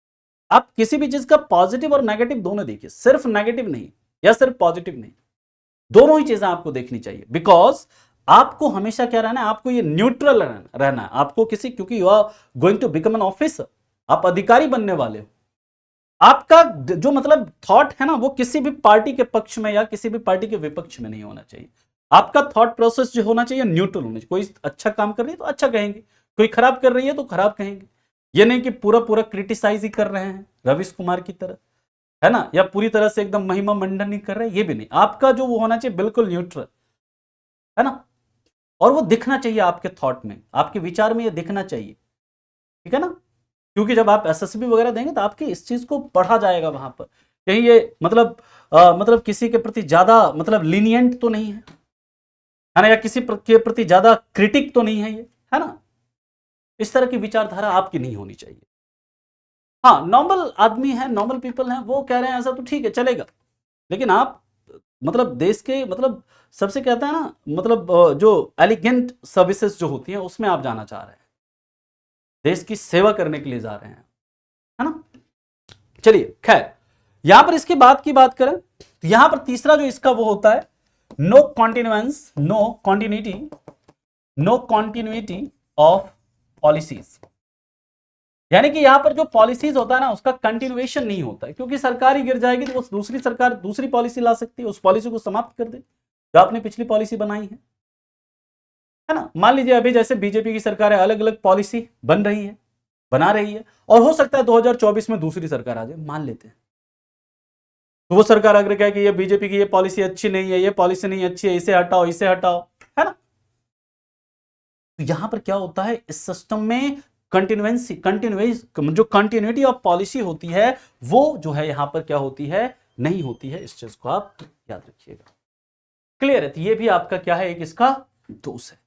आप किसी भी चीज का पॉजिटिव और नेगेटिव दोनों देखिए, सिर्फ नेगेटिव नहीं या सिर्फ पॉजिटिव नहीं, दोनों ही चीजें आपको देखनी चाहिए। बिकॉज आपको हमेशा क्या रहना है, आपको ये न्यूट्रल रहना है आपको किसी, क्योंकि you are going to become an officer, आप अधिकारी बनने वाले हो। आपका जो मतलब थॉट है ना, वो किसी भी पार्टी के पक्ष में या किसी भी पार्टी के विपक्ष में नहीं होना चाहिए। आपका थॉट प्रोसेस जो होना चाहिए न्यूट्रल होना चाहिए। कोई अच्छा काम कर रही है तो अच्छा कहेंगे, कोई खराब कर रही है तो खराब कहेंगे। ये नहीं कि पूरा पूरा क्रिटिसाइज ही कर रहे हैं रवीश कुमार की तरह, है ना, या पूरी तरह से एकदम महिमा मंडन नहीं कर रहे, ये भी नहीं। आपका जो वो होना चाहिए बिल्कुल न्यूट्रल, है ना, और वो दिखना चाहिए आपके थॉट में, आपके विचार में ये दिखना चाहिए, ठीक है ना। क्योंकि जब आप एसएसबी वगैरह देंगे तो आपकी इस चीज को पढ़ा जाएगा वहां पर, कहीं ये मतलब किसी के प्रति ज्यादा मतलब लीनियंट तो नहीं है ना, या किसी के प्रति ज्यादा क्रिटिक तो नहीं है ये, है ना। इस तरह की विचारधारा आपकी नहीं होनी चाहिए। हाँ नॉर्मल आदमी है, नॉर्मल पीपल हैं, वो कह रहे हैं ऐसा तो ठीक है चलेगा, लेकिन आप मतलब देश के मतलब सबसे कहता है ना, मतलब जो एलिगेंट सर्विसेज जो होती हैं उसमें आप जाना चाह रहे हैं, देश की सेवा करने के लिए जा रहे हैं, है ना। चलिए खैर, यहां पर इसके बाद की बात करें तो यहां पर तीसरा जो इसका वो होता है, no continuance, no continuity of policies. यानी कि यहां पर जो पॉलिसीज होता है ना उसका कंटिन्यूएशन नहीं होता है, क्योंकि सरकार ही गिर जाएगी तो वो दूसरी सरकार दूसरी पॉलिसी ला सकती है, उस पॉलिसी को समाप्त कर दे जो आपने पिछली पॉलिसी बनाई है ना। मान लीजिए अभी जैसे बीजेपी की सरकार है, अलग अलग पॉलिसी बना रही है, और हो सकता है 2024 में दूसरी सरकार आ जाए, मान लेते हैं, तो वो सरकार अगर कहे कि ये बीजेपी की ये पॉलिसी अच्छी नहीं है, ये पॉलिसी नहीं अच्छी है, इसे हटाओ इसे हटाओ, है ना। तो यहां पर क्या होता है, इस सिस्टम में कंटिन्यूस जो कंटिन्यूटी ऑफ पॉलिसी होती है वो जो है यहां पर क्या होती है, नहीं होती है। इस चीज को आप याद रखिएगा। क्लियर है, तो ये भी आपका क्या है, एक इसका दोष है।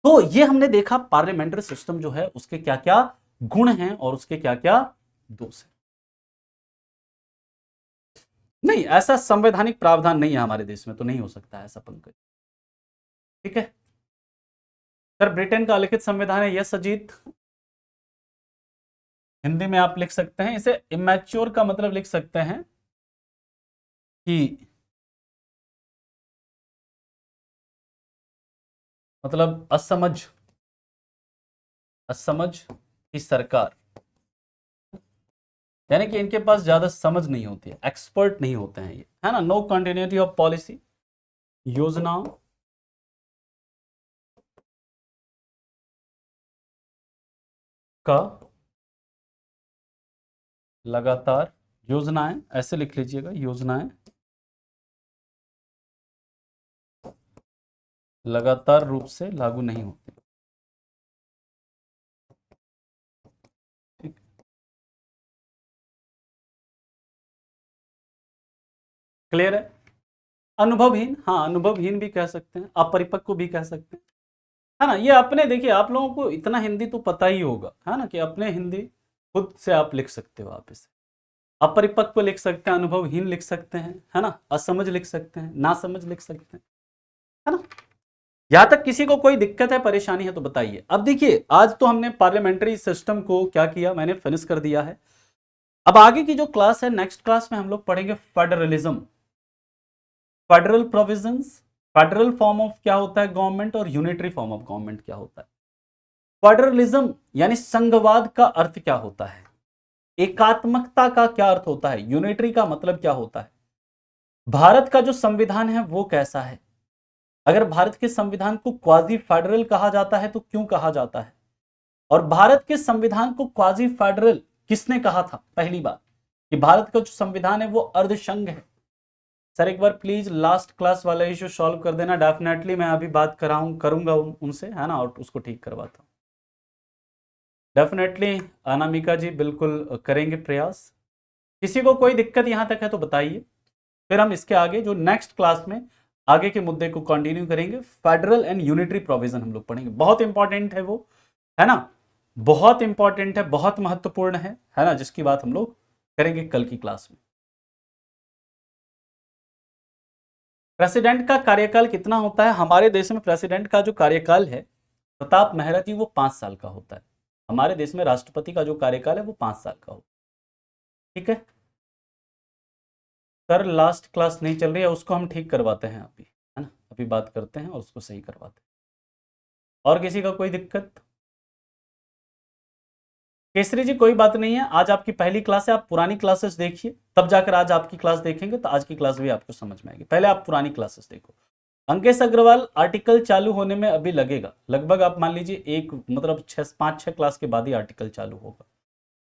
तो ये हमने देखा पार्लियामेंट्री सिस्टम जो है उसके क्या क्या गुण हैं और उसके क्या क्या दोष हैं। नहीं ऐसा संवैधानिक प्रावधान नहीं है हमारे देश में, तो नहीं हो सकता ऐसा पंकज, ठीक है। सर ब्रिटेन का लिखित संविधान है, यस अजीत, हिंदी में आप लिख सकते हैं इसे, इमैच्योर का मतलब लिख सकते हैं कि मतलब असमझ की सरकार, यानी कि इनके पास ज्यादा समझ नहीं होती है, एक्सपर्ट नहीं होते हैं ये, है ना। नो कंटिन्यूटी ऑफ पॉलिसी, योजना का लगातार योजनाएं ऐसे लिख लीजिएगा, योजनाएं लगातार रूप से लागू नहीं होती। ठीक, क्लियर है। अनुभवहीन, हाँ अनुभवहीन भी कह सकते हैं, अपरिपक्व भी कह सकते हैं, है ना। ये अपने देखिए, आप लोगों को इतना हिंदी तो पता ही होगा, है ना, कि अपने हिंदी खुद से आप लिख सकते हो। आप इसे अपरिपक्व लिख सकते हैं, अनुभवहीन लिख सकते हैं, है ना, असमझ लिख सकते हैं, नासमझ लिख सकते हैं, है ना। यहां तक किसी को कोई दिक्कत है, परेशानी है तो बताइए। अब देखिए, आज तो हमने पार्लियामेंट्री सिस्टम को क्या किया, मैंने फिनिश कर दिया है। अब आगे की जो क्लास है, नेक्स्ट क्लास में हम लोग पढ़ेंगे federalism, federal provisions, federal form of क्या होता है गवर्नमेंट, और यूनिटरी फॉर्म ऑफ गवर्नमेंट क्या होता है। फेडरलिज्म यानी संघवाद का अर्थ क्या होता है, एकात्मकता का क्या अर्थ होता है, यूनिटरी का मतलब क्या होता है, भारत का जो संविधान है वो कैसा है, अगर भारत के संविधान को क्वाजी फेडरल कहा जाता है तो क्यों कहा जाता है, और भारत के संविधान को क्वाजी फेडरल किसने कहा था। पहली बात कि भारत का जो संविधान है वो अर्धसंघ है। सर एक बार प्लीज लास्ट क्लास वाला इशू सॉल्व कर देना, डेफिनेटली मैं अभी बात करूंगा उनसे, है ना, और उसको ठीक करवाता हूं डेफिनेटली। अनामिका जी बिल्कुल करेंगे प्रयास। किसी को कोई दिक्कत यहां तक है तो बताइए, फिर हम इसके आगे जो नेक्स्ट क्लास में आगे के मुद्दे को कंटिन्यू करेंगे। फेडरल एंड यूनिटरी प्रोविजन हम लोग पढ़ेंगे, बहुत इंपॉर्टेंट है वो, है ना, बहुत इंपॉर्टेंट है, बहुत महत्वपूर्ण है ना, जिसकी बात हम लोग करेंगे कल की क्लास में। प्रेसिडेंट का कार्यकाल कितना होता है हमारे देश में? प्रेसिडेंट का जो कार्यकाल है प्रताप मेहरा जी, वो 5 साल का होता है। हमारे देश में राष्ट्रपति का जो कार्यकाल है वो 5 साल का होता है। ठीक है सर, लास्ट क्लास नहीं चल रही है, उसको हम ठीक करवाते हैं अभी, है ना, अभी बात करते हैं और उसको सही करवाते हैं। और किसी का कोई दिक्कत? केसरी जी कोई बात नहीं है, आज आपकी पहली क्लास है, आप पुरानी क्लासेस देखिए, तब जाकर आज आपकी क्लास देखेंगे तो आज की क्लास भी आपको समझ में आएगी। पहले आप पुरानी क्लासेस देखो। अंकेश अग्रवाल, आर्टिकल चालू होने में अभी लगेगा, लगभग आप मान लीजिए एक मतलब 5-6 क्लास के बाद ही आर्टिकल चालू होगा।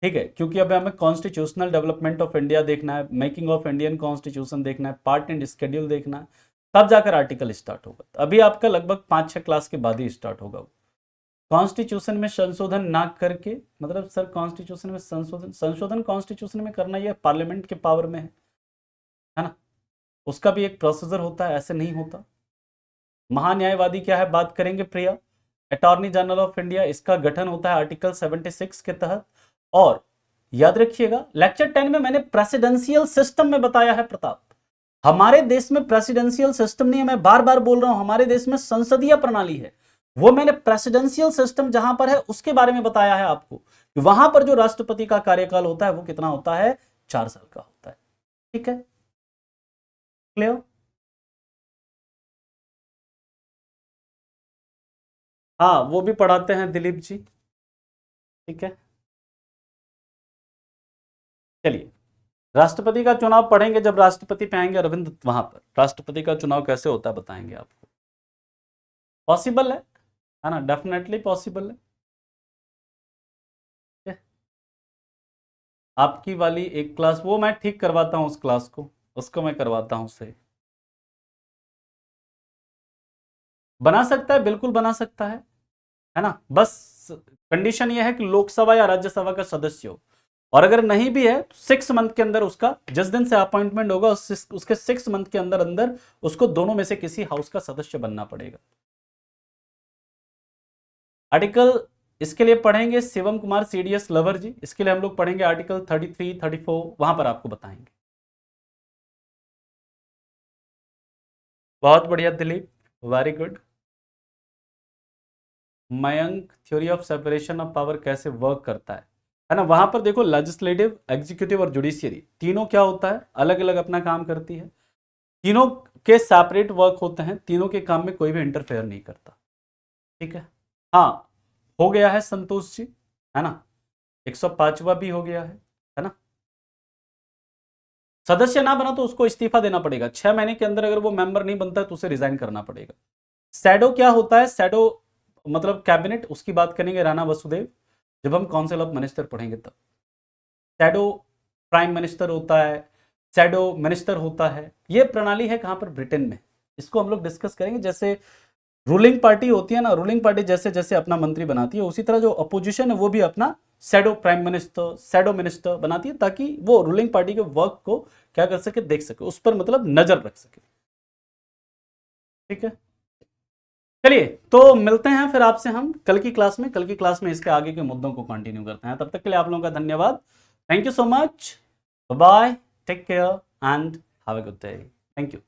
ठीक है, क्योंकि अभी हमें कॉन्स्टिट्यूशनल डेवलपमेंट ऑफ इंडिया देखना है, मेकिंग ऑफ इंडियन कॉन्स्टिट्यूशन देखना है, पार्ट एंड स्केड्यूल देखना है, तब जाकर आर्टिकल स्टार्ट होगा। अभी आपका लगभग 5-6 क्लास के बाद ही स्टार्ट होगा। कॉन्स्टिट्यूशन में संशोधन ना करके, मतलब सर कॉन्स्टिट्यूशन में संशोधन कॉन्स्टिट्यूशन में करना यह पार्लियामेंट के पावर में है ना, उसका भी एक प्रोसीजर होता है, ऐसे नहीं होता। महान्यायवादी क्या है बात करेंगे प्रिया। अटॉर्नी जनरल ऑफ इंडिया, इसका गठन होता है आर्टिकल 76 के तहत। और याद रखिएगा, लेक्चर 10 में मैंने प्रेसिडेंशियल सिस्टम में बताया है प्रताप, हमारे देश में प्रेसिडेंशियल सिस्टम नहीं है, मैं बार बार बोल रहा हूं, हमारे देश में संसदीय प्रणाली है। वो मैंने प्रेसिडेंशियल सिस्टम जहां पर है उसके बारे में बताया है आपको, वहां पर जो राष्ट्रपति का कार्यकाल होता है वो कितना होता है, 4 साल का होता है। ठीक है, क्लियर। हाँ वो भी पढ़ाते हैं दिलीप जी। ठीक है, चलिए, राष्ट्रपति का चुनाव पढ़ेंगे जब राष्ट्रपति पे आएंगे अरविंद, वहां पर राष्ट्रपति का चुनाव कैसे होता है बताएंगे आपको। पॉसिबल है ना, डेफिनेटली पॉसिबल है। ठीक है? आपकी वाली एक क्लास वो मैं ठीक करवाता हूँ, उस क्लास को, उसको मैं करवाता हूँ सही। बना सकता है, बिल्कुल बना सकता है ना, बस कंडीशन ये है कि लोकसभा या राज्यसभा का सदस्य हो, और अगर नहीं भी है तो 6 मंथ के अंदर, उसका जिस दिन से अपॉइंटमेंट होगा उसके 6 मंथ के अंदर अंदर उसको दोनों में से किसी हाउस का सदस्य बनना पड़ेगा। आर्टिकल इसके लिए पढ़ेंगे शिवम कुमार सीडीएस लवर जी, इसके लिए हम लोग पढ़ेंगे आर्टिकल 33 34, वहां पर आपको बताएंगे। बहुत बढ़िया Dilip, very good. Mayank, theory of separation of power कैसे वर्क करता है ना, वहां पर देखो लेजिस्लेटिव, एग्जीक्यूटिव और जुडिशियरी तीनों क्या होता है, अलग अलग अपना काम करती है, तीनों के सेपरेट वर्क होते हैं, तीनों के काम में कोई भी इंटरफेयर नहीं करता। ठीक है, हाँ हो गया है संतोष जी, है ना, 105वां भी हो गया है ना। सदस्य ना बना तो उसको इस्तीफा देना पड़ेगा, 6 महीने के अंदर अगर वो मेंबर नहीं बनता है तो उसे रिजाइन करना पड़ेगा। सैडो क्या होता है, सैडो मतलब कैबिनेट, उसकी बात करेंगे राणा वसुदेव, जब हम काउंसिल ऑफ मिनिस्टर पढ़ेंगे तब। सैडो प्राइम मिनिस्टर होता है, शैडो मिनिस्टर होता है। ये प्रणाली है कहां पर? ब्रिटेन में। इसको हम लोग डिस्कस करेंगे। जैसे रूलिंग पार्टी होती है ना, रूलिंग पार्टी जैसे जैसे अपना मंत्री बनाती है, उसी तरह जो अपोजिशन है वो भी अपना shadow prime minister, shadow minister बनाती है, ताकि वो रूलिंग पार्टी के वर्क को क्या कर सके? देख सके, उस पर मतलब नजर रख सके। ठीक है, चलिए तो मिलते हैं फिर आपसे हम कल की क्लास में। कल की क्लास में इसके आगे के मुद्दों को कंटिन्यू करते हैं। तब तक के लिए आप लोगों का धन्यवाद। Thank you so much, bye, take care and have a good day. Thank you.